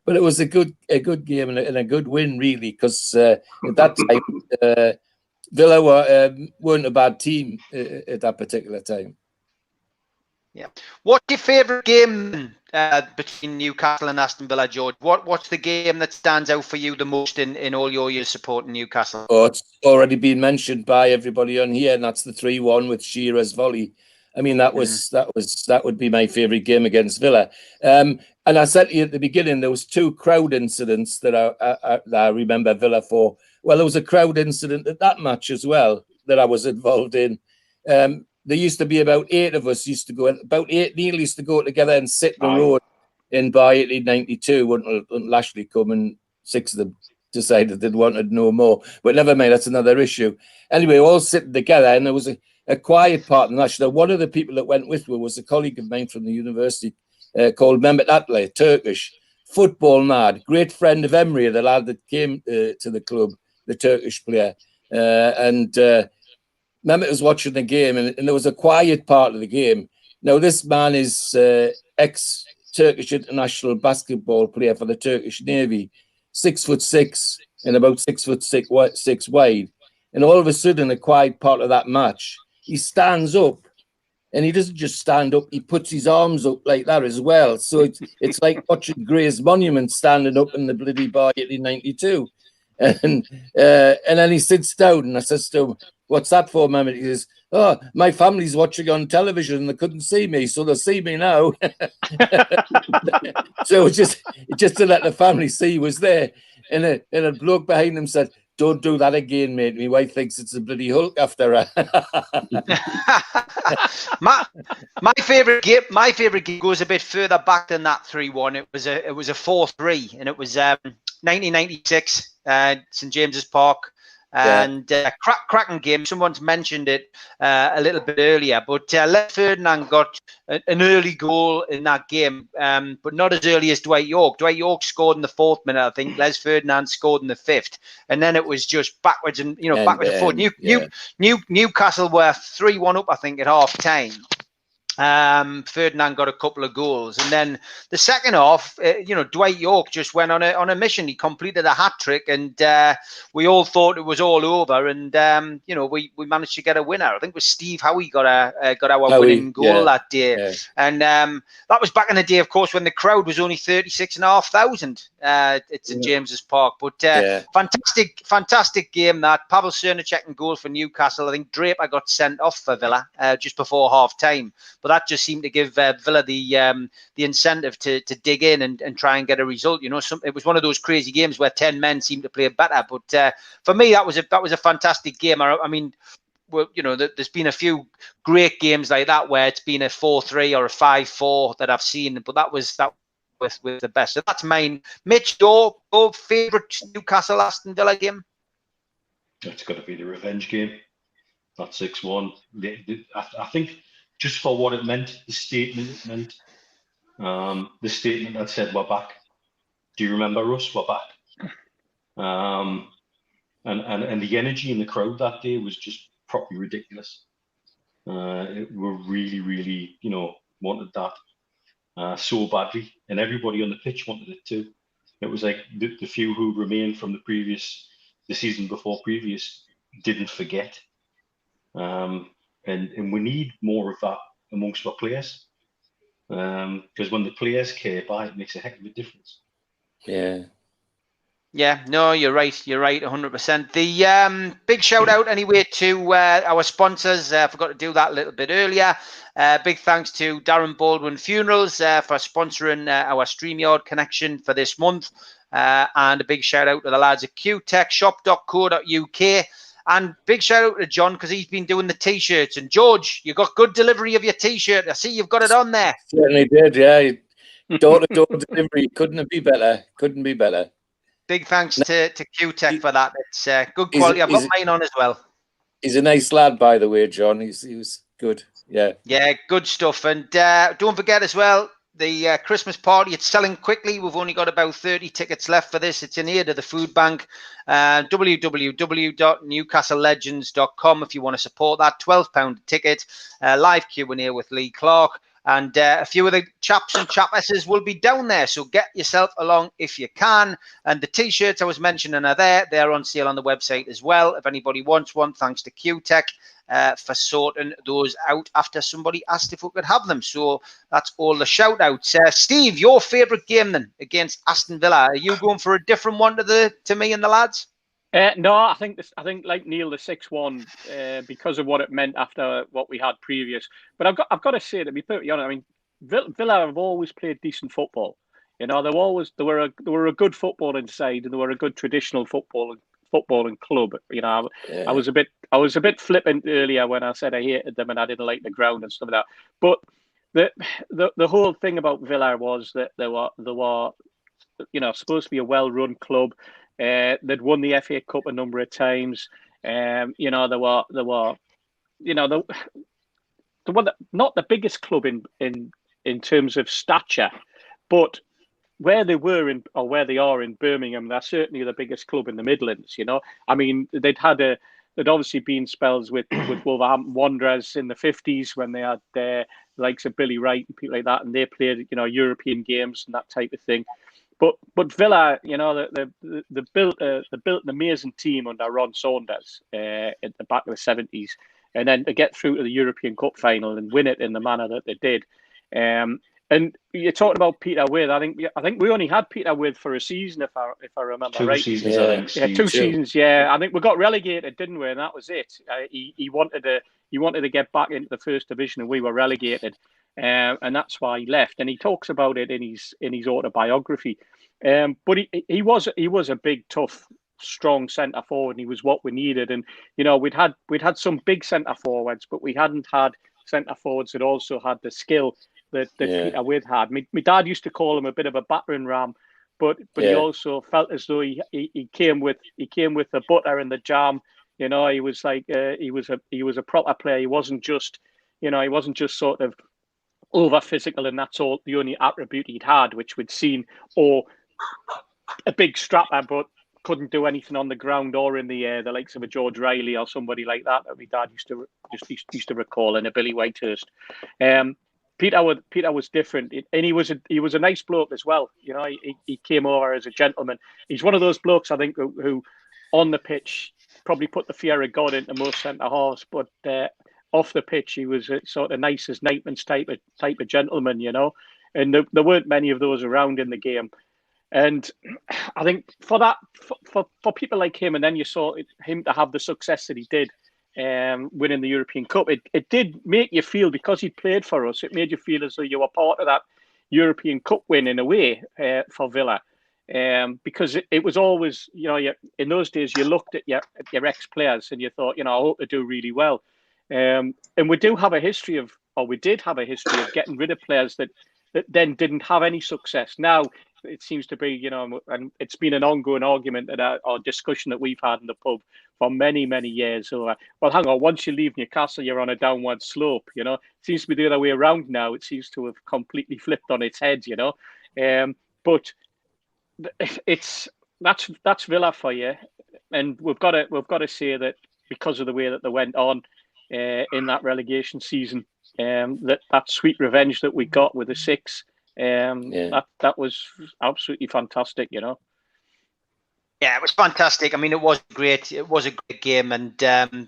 S3: it was a good game and a good win really, because at that time Villa weren't a bad team at that particular time.
S2: Yeah. What's your favourite game between Newcastle and Aston Villa, George? What's the game that stands out for you the most in all your years supporting Newcastle?
S3: Oh, it's already been mentioned by everybody on here, and that's the 3-1 with Shearer's volley. I mean, that would be my favourite game against Villa. And I said to you at the beginning, there was 2 crowd incidents that I remember Villa for. Well, there was a crowd incident at that match as well that I was involved in. There used to be about 8 of us about 8 Neil used to go together and sit in the road in by 1892 until Lashley come and 6 of them decided they wanted no more. But never mind, that's another issue. Anyway, all sitting together, and there was a quiet part in the match. Now, one of the people that went with me was a colleague of mine from the university called Mehmet Atle, Turkish, football mad, great friend of Emre, the lad that came to the club, the Turkish player. Mehmet was watching the game, and there was a quiet part of the game. Now, this man is ex-Turkish international basketball player for the Turkish Navy, 6'6" and about 6'6" wide. And all of a sudden, a quiet part of that match, he stands up, and he doesn't just stand up; he puts his arms up like that as well. So it's like watching Gray's Monument standing up in the bloody bar 1892. And then he sits down, and I says to him, "What's that for, Mehmet?" He says, "Oh, my family's watching on television and they couldn't see me, so they'll see me now." So just to let the family see he was there. And a bloke behind him said, "Don't do that again, mate. My wife thinks it's a bloody Hulk after her."
S2: my favorite game goes a bit further back than that 3-1. It was a 4-3, and it was 1996, St James's Park. And cracking game. Someone's mentioned it a little bit earlier, but Les Ferdinand got an early goal in that game, but not as early as Dwight York. Dwight York scored in the 4th minute, I think. Les Ferdinand scored in the 5th, and then it was just backwards and backwards and forward. Newcastle were 3-1 up, I think, at half time. Ferdinand got a couple of goals, and then the second half, Dwight York just went on a mission. He completed a hat trick, and we all thought it was all over. And we managed to get a winner. I think it was Steve Howie got our winning goal that day, and that was back in the day, of course, when the crowd was only 36,500 at St James's Park. But fantastic game that. Pavel Srnicek in goal for Newcastle. I think Draper got sent off for Villa just before half time. But that just seemed to give Villa the incentive to dig in and try and get a result. It was one of those crazy games where 10 men seemed to play better. But for me, that was a fantastic game. I mean, there's been a few great games like that where it's been a 4-3 or a 5-4 that I've seen, but that was with the best. So that's mine. Mitch, your favourite Newcastle Aston Villa game?
S4: It's got to be the revenge game. That 6-1. I think, just for what it meant, the statement it meant, the statement that said, we're back. Do you remember us? We're back. And the energy in the crowd that day was just properly ridiculous. We really, really, wanted that so badly. And everybody on the pitch wanted it too. It was like the few who remained from the season before previous didn't forget. And we need more of that amongst our players, because when the players care about it, makes a heck of a difference.
S2: Yeah, no, you're right, 100%. The big shout out anyway to our sponsors. I forgot to do that a little bit earlier. Big thanks to Darren Baldwin Funerals for sponsoring our StreamYard connection for this month, and a big shout out to the lads at qtechshop.co.uk. And big shout out to John, because he's been doing the T-shirts. And George, you got good delivery of your T-shirt. I see you've got it on there.
S3: Certainly did, yeah. Door-to-door delivery. Couldn't be better.
S2: Big thanks to Q-Tech for that. It's good quality. I've got mine on as well.
S3: He's a nice lad, by the way, John. He was good. Yeah. Yeah,
S2: good stuff. And don't forget as well, the Christmas party, it's selling quickly. We've only got about 30 tickets left for this. It's in aid of the food bank. www.newcastlelegends.com if you want to support that. £12 a ticket. Live Q&A with Lee Clark. And a few of the chaps and chapesses will be down there. So get yourself along if you can. And the T-shirts I was mentioning are there. They're on sale on the website as well. If anybody wants one, thanks to Q-Tech for sorting those out after somebody asked if we could have them. So that's all the shout outs. Steve, your favourite game then against Aston Villa. Are you going for a different one to me and the lads?
S5: No, I think like Neil, the 6-1 because of what it meant after what we had previous. But I've got to say, to be perfectly honest, I mean, Villa have always played decent football. They were a good footballing side, and they were a good traditional footballing club. I was a bit flippant earlier when I said I hated them and I didn't like the ground and stuff like that. But the whole thing about Villa was that they were supposed to be a well-run club. They'd won the FA Cup a number of times. They were not the biggest club in terms of stature, but where they were where they are in Birmingham, they're certainly the biggest club in the Midlands. I mean, there'd obviously been spells with Wolverhampton Wanderers in the 50s when they had the likes of Billy Wright and people like that, and they played European games and that type of thing. But Villa, they built an amazing team under Ron Saunders at the back of the 70s, and then to get through to the European Cup final and win it in the manner that they did. And you're talking about Peter Wade. I think we only had Peter Wade for a season, if I remember right.
S4: 2 seasons, I think.
S5: Yeah, 2 seasons. Yeah, I think we got relegated, didn't we? And that was it. He wanted to get back into the first division, and we were relegated. And that's why he left. And he talks about it in his autobiography. But he was a big, tough, strong centre forward, and he was what we needed. And we'd had some big centre forwards, but we hadn't had centre forwards that also had the skill that Peter Wade had. My dad used to call him a bit of a battering ram, but he also felt as though he came with the butter and the jam. He was like he was a proper player. He wasn't just sort of over physical, and that's all the only attribute he'd had, which we'd seen, or a big strapper but couldn't do anything on the ground or in the air, the likes of a George Riley or somebody like that my dad used to recall, and a Billy Whitehurst. Peter was different, and he was a nice bloke as well. You know, he came over as a gentleman. He's one of those blokes, I think, who on the pitch probably put the fear of God into most centre halves, but off the pitch he was a sort of nice as ninepence type of gentleman, you know. And there weren't many of those around in the game. And I think for people like him, and then you saw him to have the success that he did, winning the European Cup, it did make you feel, because he played for us, it made you feel as though you were part of that European Cup win in a way for Villa. Because it was always, you know, in those days you looked at your ex-players and you thought, you know, I hope they do really well. And we did have a history of getting rid of players that then didn't have any success. Now it seems to be, you know, and it's been an ongoing argument or discussion that we've had in the pub for many, many years. So, well, hang on, once you leave Newcastle, you're on a downward slope, you know. It seems to be the other way around now. It seems to have completely flipped on its head, you know. But that's Villa for you. And we've got to say that because of the way that they went on in that relegation season, that sweet revenge that we got with the 6, that was absolutely fantastic, you know.
S2: Yeah, it was fantastic. I mean, it was great. It was a great game, and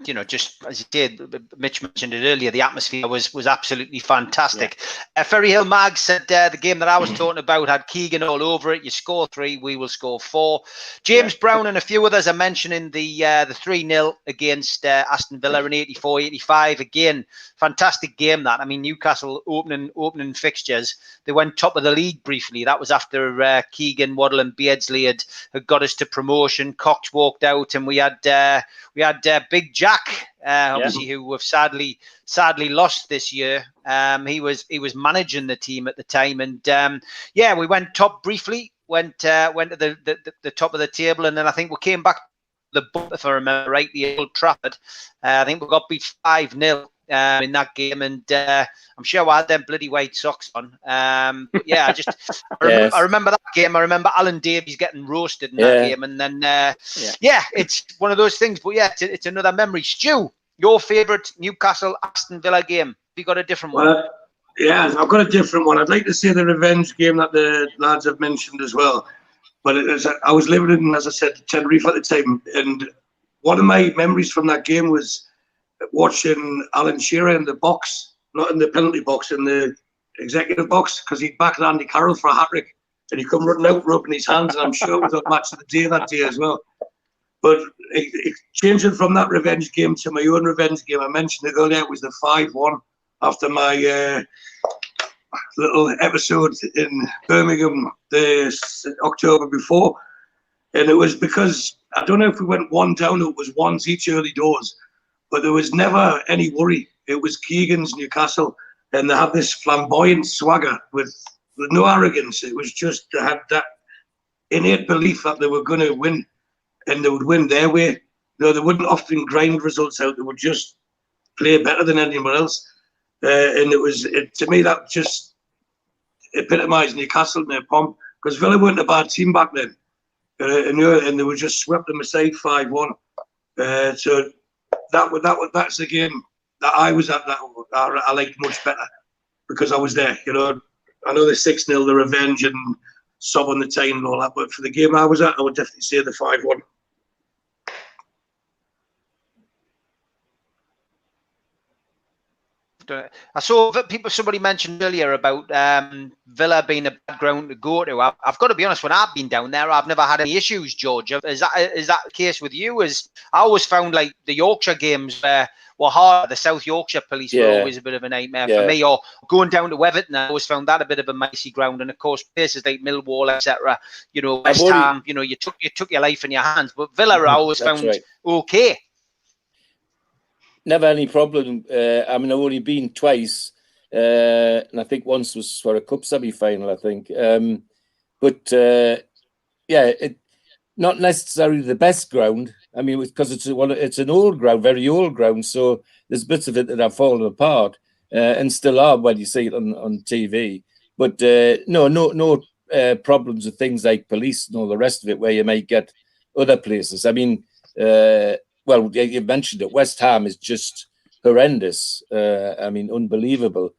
S2: you know, just as you did, Mitch mentioned it earlier, the atmosphere was absolutely fantastic. Yeah. Ferry Hill Mag said the game that I was talking about had Keegan all over it. You score 3, we will score 4. James Brown and a few others are mentioning the 3-0 against Aston Villa in 84-85. Again, fantastic game that. I mean, Newcastle opening fixtures, they went top of the league briefly. That was after Keegan, Waddle, and Beardsley had got us to promotion. Cox walked out, and we had Big Jack, obviously, who we've sadly lost this year. He was managing the team at the time, and we went top briefly. Went to the top of the table, and then I think we came back the bump, if I remember right, the Old Trafford. I think we got beat 5-0 in that game, and I'm sure I had them bloody white socks on. But yeah, I remember that game. I remember Alan Davies getting roasted in that game, and then it's one of those things. But yeah, it's another memory. Stu, your favourite Newcastle Aston Villa game? Have you got a different one?
S6: Yeah, I've got a different one. I'd like to say the revenge game that the lads have mentioned as well. But I was living in, as I said, Tenerife at the time, and one of my memories from that game was watching Alan Shearer in the box, not in the penalty box, in the executive box, because he'd backed Andy Carroll for a hat-trick, and he come running out, rubbing his hands, and I'm sure it was a match of the day that day as well. But changing from that revenge game to my own revenge game, I mentioned it earlier, it was the 5-1 after my little episode in Birmingham the October before. And it was because, I don't know if we went 1 down or it was 1s each early doors, but there was never any worry. It was Keegan's Newcastle, and they had this flamboyant swagger with no arrogance. It was just, they had that innate belief that they were going to win, and they would win their way. You know, they wouldn't often grind results out. They would just play better than anyone else. And to me, that just epitomised Newcastle and their pomp, because Villa weren't a bad team back then. And they were just swept them aside 5-1. So that's the game that I was at that I liked much better, because I was there. You know, I know the 6-0, the revenge and sob on the time and all that, but for the game I was at, I would definitely say the 5-1.
S2: I saw somebody mentioned earlier about Villa being a bad ground to go to. I've got to be honest, when I've been down there, I've never had any issues, George. Is that the case with you? I always found like the Yorkshire games were hard. The South Yorkshire police were always a bit of a nightmare for me. Or going down to Everton, I always found that a bit of a micey ground. And of course, places like Millwall, etc. You know, West Ham. You know, you took your life in your hands. But Villa, I always found okay.
S3: Never any problem. I mean, I've only been twice, and I think once was for a cup semi-final, I think. Not necessarily the best ground. I mean, because it's an old ground, very old ground, so there's bits of it that have fallen apart and still are when you see it on TV. But no problems with things like police and all the rest of it, where you might get other places. I mean, well, you mentioned it. West Ham is just horrendous. I mean, unbelievable.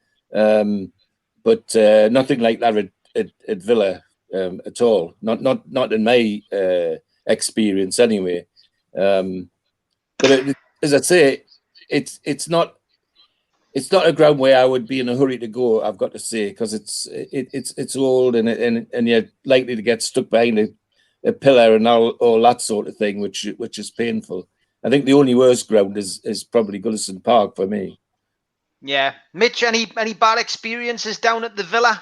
S3: but nothing like that at Villa at all. Not in my experience anyway. But as I say, it's not a ground where I would be in a hurry to go. I've got to say, because it's old and you're likely to get stuck behind a pillar and all that sort of thing, which is painful. I think the only worst ground is probably Goodison Park for me.
S2: Yeah, Mitch, any bad experiences down at the Villa?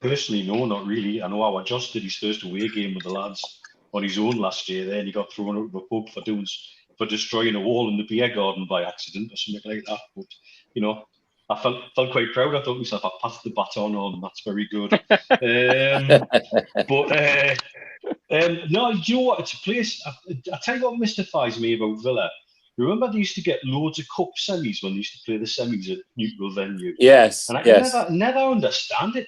S4: Personally, no, not really. I know our Josh did his first away game with the lads on his own last year. Then he got thrown out of a pub for destroying a wall in the beer garden by accident or something like that. But you know, I felt quite proud. I thought to myself, I passed the baton on. That's very good. No, do you know what? It's a place. I tell you what mystifies me about Villa. Remember, they used to get loads of cup semis when they used to play the semis at neutral venue.
S3: Yes,
S4: and I could never understand it.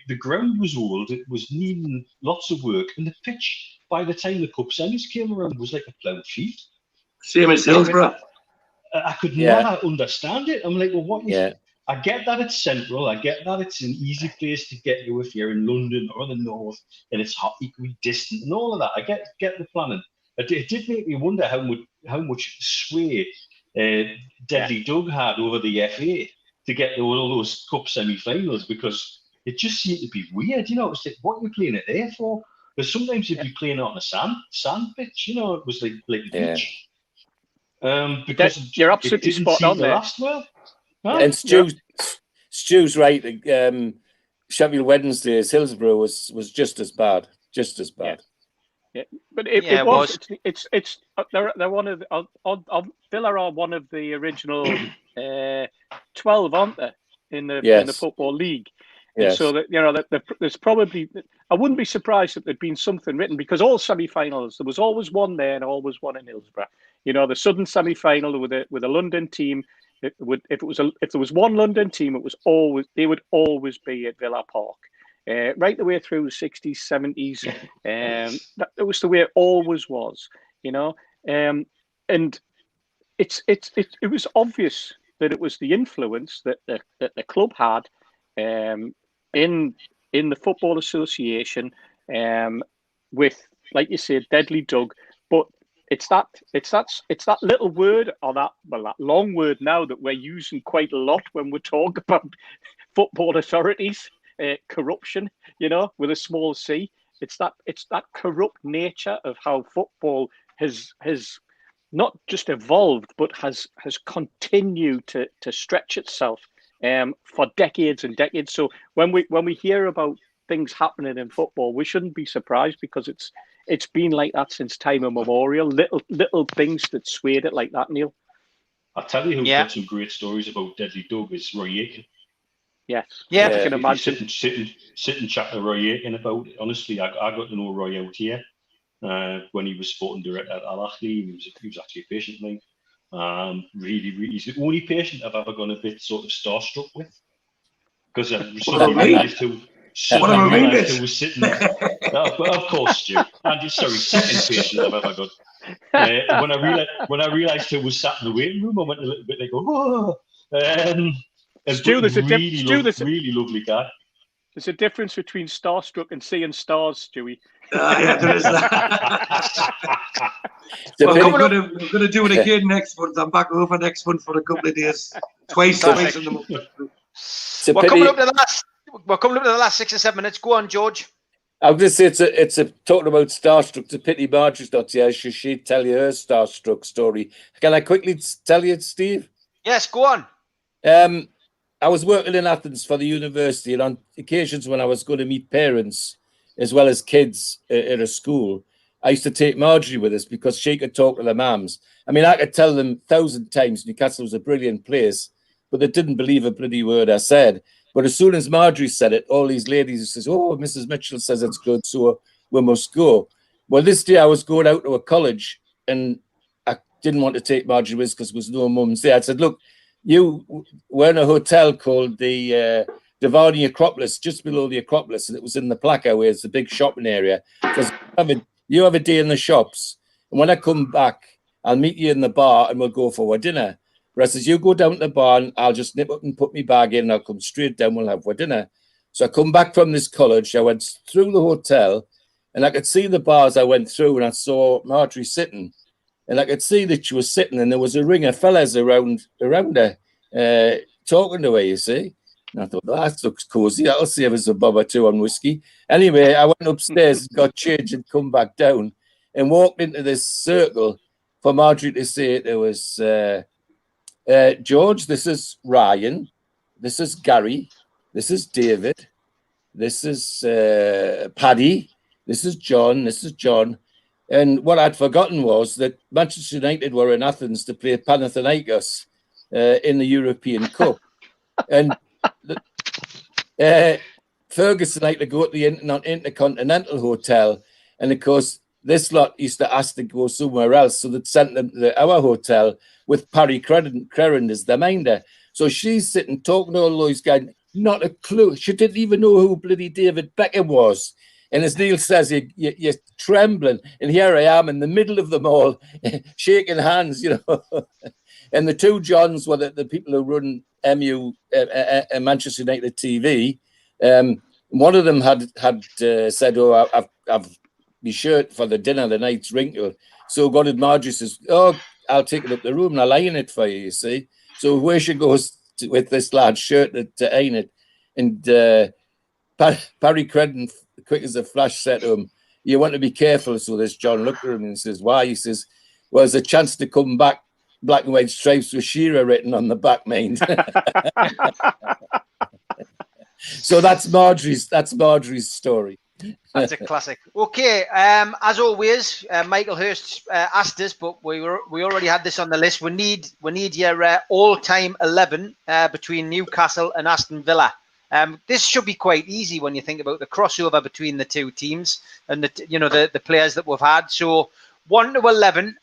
S4: The ground was old. It was needing lots of work, and the pitch by the time the cup semis came around was like a ploughed field.
S6: Same as Hillsborough.
S4: I could never understand it. I'm like, well, what is it? I get that it's central. I get that it's an easy place to get to if you're in London or the north, and it's hot, equally distant, and all of that. I get the planning. It did make me wonder how much sway Deadly Doug had over the FA to get to all those cup semi-finals, because it just seemed to be weird. You know, it's like, what are you playing it there for? Because sometimes you'd be playing on a sand pitch. You know, it was like a beach. Because
S5: you're absolutely spot on there.
S4: Last well. Huh?
S3: And Stu's right. Sheffield Wednesday's Hillsborough was just as bad.
S5: Yeah, but it was. They're one of Villa are one of the original 12, aren't they, in the Football League? Yes. So that there's probably, I wouldn't be surprised if there'd been something written, because all semi-finals there was always one there and always one in Hillsborough. You know, the Southern semi-final with a London team. If there was one London team, they would always be at Villa Park. Right the way through the 60s, 70s, that was the way it always was, you know. And it was obvious that it was the influence that the club had in the Football Association with, like you said, Deadly Doug. But it's that little word, or that long word now that we're using quite a lot when we talk about football authorities. Corruption, you know, with a small c. It's that corrupt nature of how football has not just evolved, but has continued to stretch itself for decades and decades. So when we hear about things happening in football, we shouldn't be surprised, because it's been like that since time immemorial. Little things that swayed it like that, Neil.
S4: I'll tell you who's got some great stories about Deadly Doug is Roy Aiken.
S5: Yes. Yeah, I can imagine.
S4: Sit and chat to Roy Aiken about it. Honestly, I got to know Roy out here when he was sporting director at Al Ahly. He was actually a patient of mine. Really, he's the only patient I've ever gone a bit sort of starstruck with, because I suddenly realised who was sitting. Of course, Stu. And second patient I've ever got. When I realised who was sat in the waiting room, I went a little bit like, oh.
S5: Stu,
S4: really lovely guy.
S5: There's a difference between starstruck and seeing stars, Stewie.
S6: Yeah, there is that. Well, we're going to do it again next month. I'm back over next month for a couple of days. Twice in the month.
S2: We're coming up to the last 6 or 7 minutes. Go on, George.
S3: I was going to say, it's a talking about starstruck. It's a pity Marjorie's not here. She'd tell you her starstruck story. Can I quickly tell you, Steve?
S2: Yes, go on.
S3: I was working in Athens for the university, and on occasions when I was going to meet parents as well as kids at a school, I used to take Marjorie with us because she could talk to their mums. I mean, I could tell them 1,000 times Newcastle was a brilliant place, but they didn't believe a bloody word I said. But as soon as Marjorie said it, all these ladies says, "Oh, Mrs. Mitchell says it's good, so we must go." Well, this day I was going out to a college, and I didn't want to take Marjorie with us because there was no mums there. I said, "Look, we're in a hotel called the Varney Acropolis, just below the Acropolis, and it was in the Placa, where it's a big shopping area. Because you have a day in the shops, and when I come back, I'll meet you in the bar, and we'll go for our dinner." But I says, you go down to the barn, I'll just nip up and put my bag in, and I'll come straight down, we'll have our dinner. So I come back from this college, I went through the hotel, and I could see the bars I went through, and I saw Marjorie sitting. And I could see that she was sitting, and there was a ring of fellas around her, talking to her, you see. And I thought, oh, that looks cozy. That'll save us a bob or two on whiskey. Anyway, I went upstairs, got changed, and come back down, and walked into this circle for Marjorie to say there was George, this is Ryan, this is Gary, this is David, this is Paddy, this is John, this is John. And what I'd forgotten was that Manchester United were in Athens to play Panathinaikos in the European Cup. And Ferguson had to go to the Intercontinental Hotel. And of course, this lot used to ask to go somewhere else. So they'd sent them to our hotel with Parry Crerand as the minder. So she's sitting talking to all those guys, not a clue. She didn't even know who bloody David Beckham was. And as Neil says, you're trembling. And here I am in the middle of them all, shaking hands, you know. And the two Johns were the people who run Manchester United TV. One of them had said, oh, I've my shirt for the dinner, the night's wrinkled. So what did Marjorie says, oh, I'll take it up the room and I'll iron it for you, you see. So where she goes with this lad's shirt to iron it. And Parry Crerand, quick as a flash, said to him, you want to be careful. So this John looked at him and says, why? He says, well, there's a chance to come back black and white stripes with Shearer written on the back, mind. So that's Marjorie's story.
S2: That's a classic. Okay, as always, Michael Hurst asked us, but we already had this on the list. We need your all-time 11 between Newcastle and Aston Villa. This should be quite easy when you think about the crossover between the two teams and the players that we've had. So 1 to 11.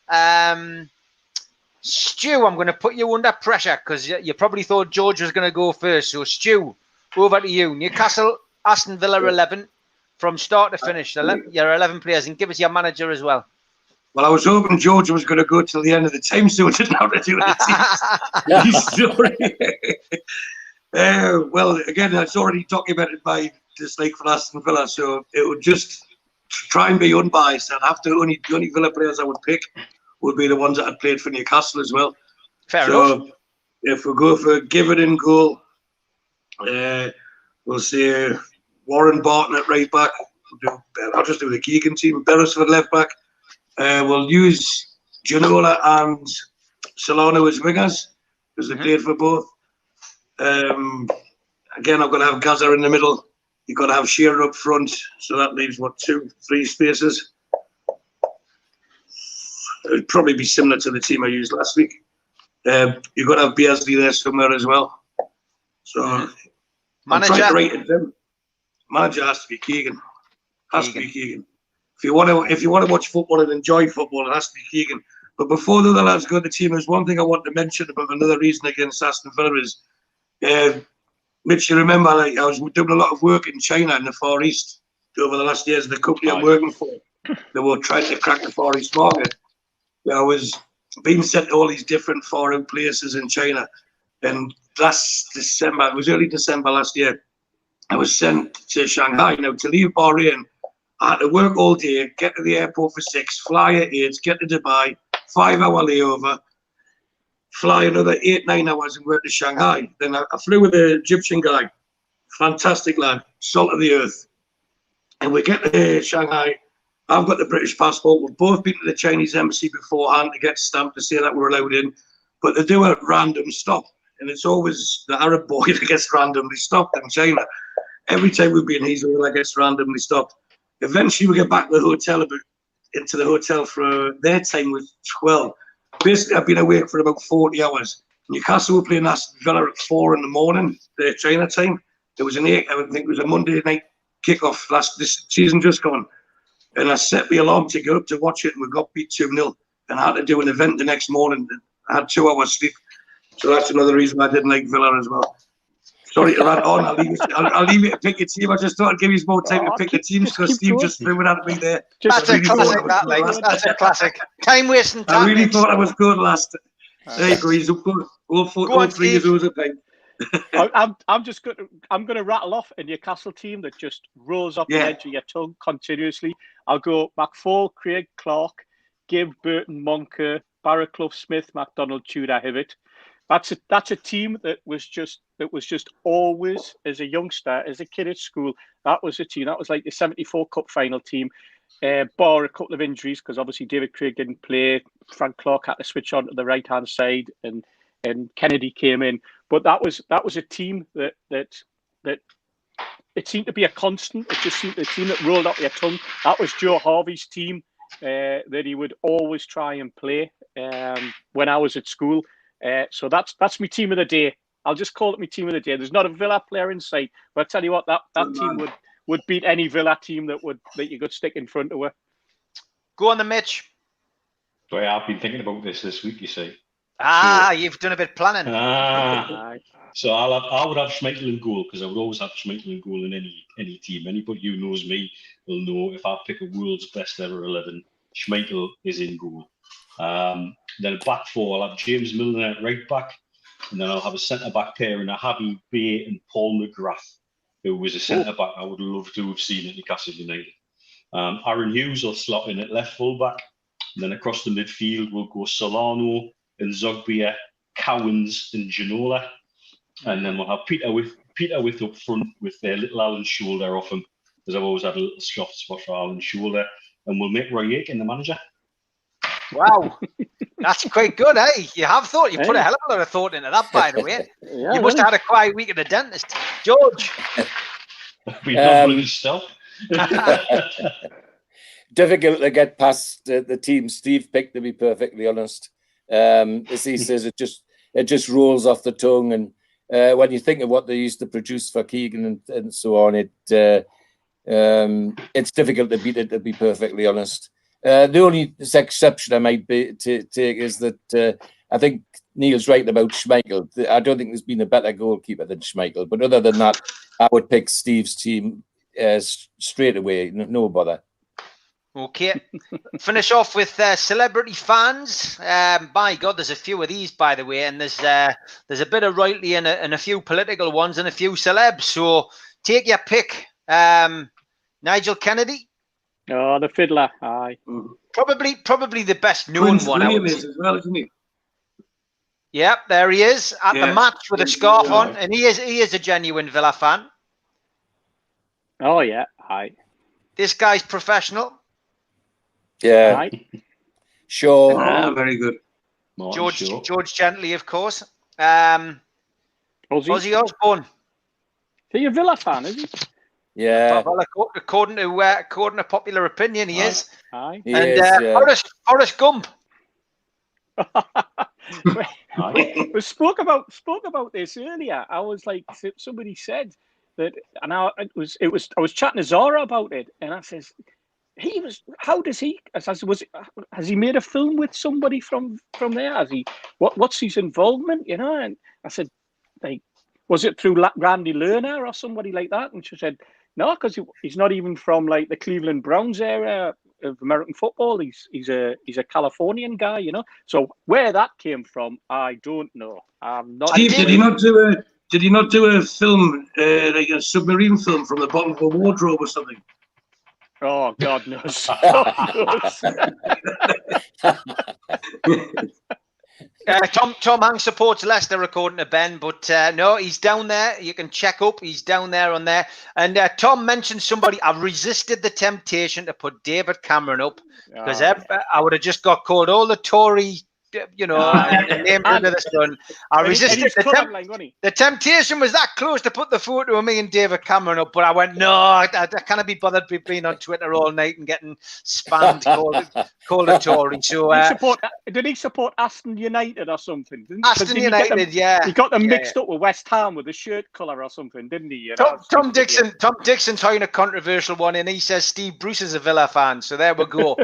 S2: Stu, I'm going to put you under pressure because you probably thought George was going to go first. So Stu, over to you. Newcastle, Aston Villa 11 from start to finish. Your 11 players, and give us your manager as well.
S6: Well, I was hoping George was going to go till the end of the time, so I didn't have to do the team. Well, again, it's already documented my dislike for Aston Villa, so it would just try and be unbiased. I'd have to the only Villa players I would pick would be the ones that had played for Newcastle as well.
S2: Fair enough.
S6: If we go for Given in goal, we'll say Warren Barton at right back. I'll just do the Keegan team. Beresford left back. We'll use Ginola and Solano as wingers because they played for both. Again, I've got to have Gaza in the middle. You've got to have Shearer up front. So that leaves, 2-3 spaces. It would probably be similar to the team I used last week. You've got to have Beasley there somewhere as well. So
S2: manager,
S6: I'm trying to rate it down. Manager has to be Keegan. To be Keegan. If you want to watch football and enjoy football, it has to be Keegan. But before the other lads go to the team, there's one thing I want to mention about another reason against Aston Villa is, Mitch, you remember I was doing a lot of work in China in the Far East over the last years. The company I'm working for, they were trying to crack the Far East market. I was being sent to all these different far out places in China. And last December, it was early December last year, I was sent to Shanghai. Now, to leave Bahrain, I had to work all day, get to the airport for 6, fly at 8, get to Dubai, 5-hour layover, fly another 8-9 hours and work to Shanghai. Then I flew with an Egyptian guy, fantastic lad, salt of the earth. And we get to Shanghai. I've got the British passport. We've both been to the Chinese embassy beforehand to get stamped to say that we're allowed in. But they do a random stop. And it's always the Arab boy that gets randomly stopped in China. Every time we've been here, that gets randomly stopped. Eventually, we get back to the hotel, into the hotel for their time with 12. Basically, I've been awake for about 40 hours. Newcastle were playing Aston Villa at 4 in the morning, their China time. It was I think it was a Monday night kickoff this season just gone. And I set the alarm to get up to watch it, and we got beat 2-0. And I had to do an event the next morning. I had 2 hours sleep. So that's another reason I didn't like Villa as well. Sorry to rant on. I'll leave you to pick your team. I just thought I'd give you more time to pick the teams because Steve just threw it at me there.
S2: That's a classic, That's a classic. Time wasting.
S6: I really thought I was good last. There you go. He's good. All three of those are big.
S5: I'm going to rattle off a Newcastle team that just rolls off the edge of your tongue continuously. I'll go McFall, Craig, Clark, Gibb, Burton, Moncur, Barraclough, Smith, MacDonald, Tudor, Hibbert. That's a team that was just always, as a youngster, as a kid at school, that was a team. That was like the 74 Cup final team, bar a couple of injuries, because obviously David Craig didn't play. Frank Clark had to switch on to the right-hand side, and Kennedy came in. But that was a team that it seemed to be a constant. It just seemed a team that rolled off your tongue. That was Joe Harvey's team that he would always try and play when I was at school. So that's my team of the day. I'll just call it my team of the day. There's not a Villa player in sight, but I tell you what, that team would beat any Villa team that you could stick in front of her.
S2: Go on, the Mitch.
S4: So I've been thinking about this week. You see.
S2: You've done a bit of planning.
S4: So I would have Schmeichel in goal, because I would always have Schmeichel in goal in any team. Anybody who knows me will know if I pick a world's best ever 11, Schmeichel is in goal. Then back four, I'll have James Milner at right back, and then I'll have a centre back pair in a Javi Bay and Paul McGrath, who was a centre back I would love to have seen at Newcastle United. Aaron Hughes will slot in at left full back, and then across the midfield we'll go Solano and Zogbia, Cowans and Ginola, and then we'll have Peter with up front with their little Alan Shoulder off him, because I've always had a little soft spot for Alan Shoulder, and we'll make Roy Aitken the manager.
S2: Wow, that's quite good, eh? You put a hell of a lot of thought into that, by the way. You must have had a quiet week at the dentist. George?
S4: We've not really stealth.
S3: Difficult to get past the team Steve picked, to be perfectly honest. As he says, it just rolls off the tongue, and when you think of what they used to produce for Keegan and so on, it's difficult to beat it, to be perfectly honest. The only exception I might take is that I think Neil's right about Schmeichel. I don't think there's been a better goalkeeper than Schmeichel, but other than that, I would pick Steve's team straight away, no bother.
S2: Okay. Finish off with celebrity fans. By God, there's a few of these, by the way, and there's a bit of royalty and a few political ones and a few celebs. So take your pick. Nigel Kennedy.
S5: Oh, the fiddler. Aye.
S2: Probably the best known one.
S6: William is as well, isn't he?
S2: Yep, there he is at the match with a scarf on, and he is a genuine Villa fan.
S5: Oh yeah, aye.
S2: This guy's professional.
S3: Yeah.
S5: Aye.
S3: Sure.
S6: Very good.
S2: George Gently, of course. Ozzy Osbourne.
S5: Is he a Villa fan, is he?
S3: Yeah.
S2: Well, according to popular opinion, he is.
S5: Aye.
S2: Forrest Gump.
S5: We spoke about this earlier. I was like, somebody said that, and I was chatting to Zara about it, and I says, has he made a film with somebody from there? What's his involvement? You know? And I said, like, was it through Randy Lerner or somebody like that? And she said, no, because he's not even from like the Cleveland Browns area of American football. He's a Californian guy, you know. So where that came from, I don't know. I'm not.
S6: Steve, did he not do a film, like a submarine film from the bottom of a wardrobe or something?
S5: Oh, God knows.
S2: Tom Hanks supports Leicester, according to Ben, but no, he's down there. You can check up. He's down there on there. And Tom mentioned somebody. I resisted the temptation to put David Cameron up because I would have just got called all the Tory, you know, and named under the sun. I resisted the temptation was that close to put the photo of me and David Cameron up, but I went, no, I can't be bothered being on Twitter all night and getting spammed, called a Tory. So
S5: did he support Aston United or something?
S2: Aston United,
S5: he got them mixed up with West Ham with the shirt colour or something, didn't he? You know,
S2: Tom Dixon throwing a controversial one in. He says Steve Bruce is a Villa fan, so there we go.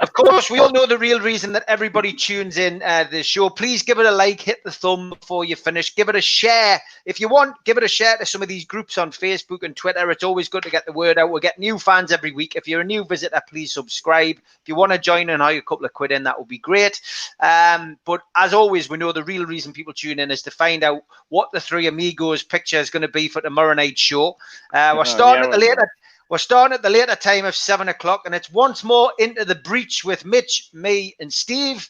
S2: Of course, we all know the real reason that everybody everybody tunes in the show, please give it a like, hit the thumb before you finish, give it a share. If you want, give it a share to some of these groups on Facebook and Twitter. It's always good to get the word out. We'll get new fans every week. If you're a new visitor, please subscribe. If you want to join and have a couple of quid in, that would be great. But as always, we know the real reason people tune in is to find out what the three amigos picture is going to be for tomorrow night's show. We're starting at the later. We're starting at the later time of 7 o'clock, and it's once more Into the Breach with Mitch, me, and Steve.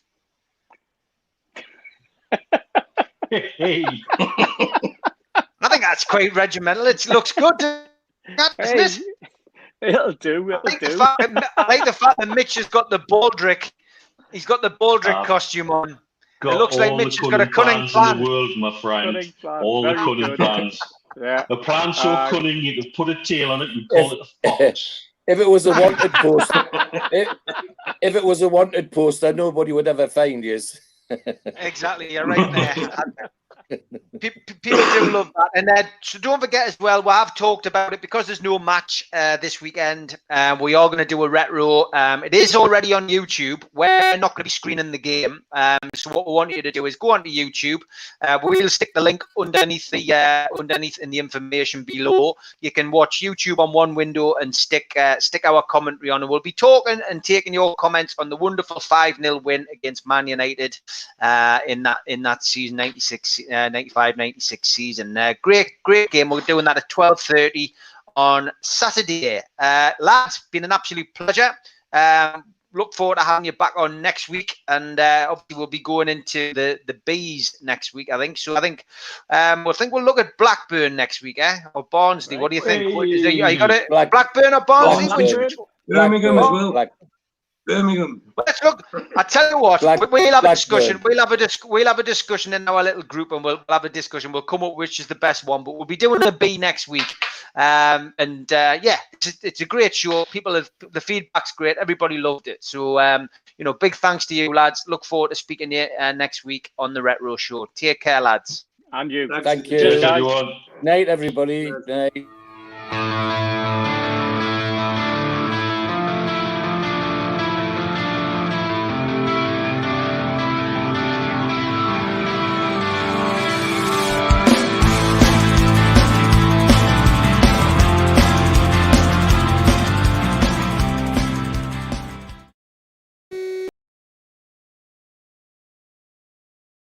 S4: Hey.
S2: I think that's quite regimental. It looks good, doesn't it?
S5: It'll do.
S2: I like the fact that Mitch has got the baldrick. He's got the baldrick costume on. It looks like Mitch has got a cunning plan
S4: in the world, my friend. All the cunning plans.
S5: Yeah.
S4: The plan's so cunning, you could put a tail on it, you call it a fox.
S3: If it was a wanted poster, if it was a wanted poster, nobody would ever find you.
S2: Exactly, you're right there. People do love that. And so don't forget as well, we have talked about it because there's no match this weekend. We are going to do a retro. It is already on YouTube. We're not going to be screening the game. So what we want you to do is go onto YouTube. We'll stick the link underneath in the information below. You can watch YouTube on one window and stick our commentary on, and we'll be talking and taking your comments on the wonderful 5-0 win against Man United in that season 95-96 season. Great game. We're doing that at 12:30 on Saturday. Lads, been an absolute pleasure. Look forward to having you back on next week, and obviously we'll be going into the Bees next week, I think. So I think we'll look at Blackburn next week, or Barnsley. What do you think? You got it? Blackburn or Barnsley?
S6: Birmingham as well. Birmingham.
S2: Let's look. I tell you what, we'll have a discussion. We'll have a discussion in our little group, and we'll have a discussion. We'll come up with which is the best one. But we'll be doing a B next week. It's a great show. The feedback's great. Everybody loved it. So big thanks to you, lads. Look forward to speaking to you next week on the Retro Show. Take care, lads.
S5: And you.
S3: Thank you.
S4: Cheers, everyone.
S3: Night, everybody. Night.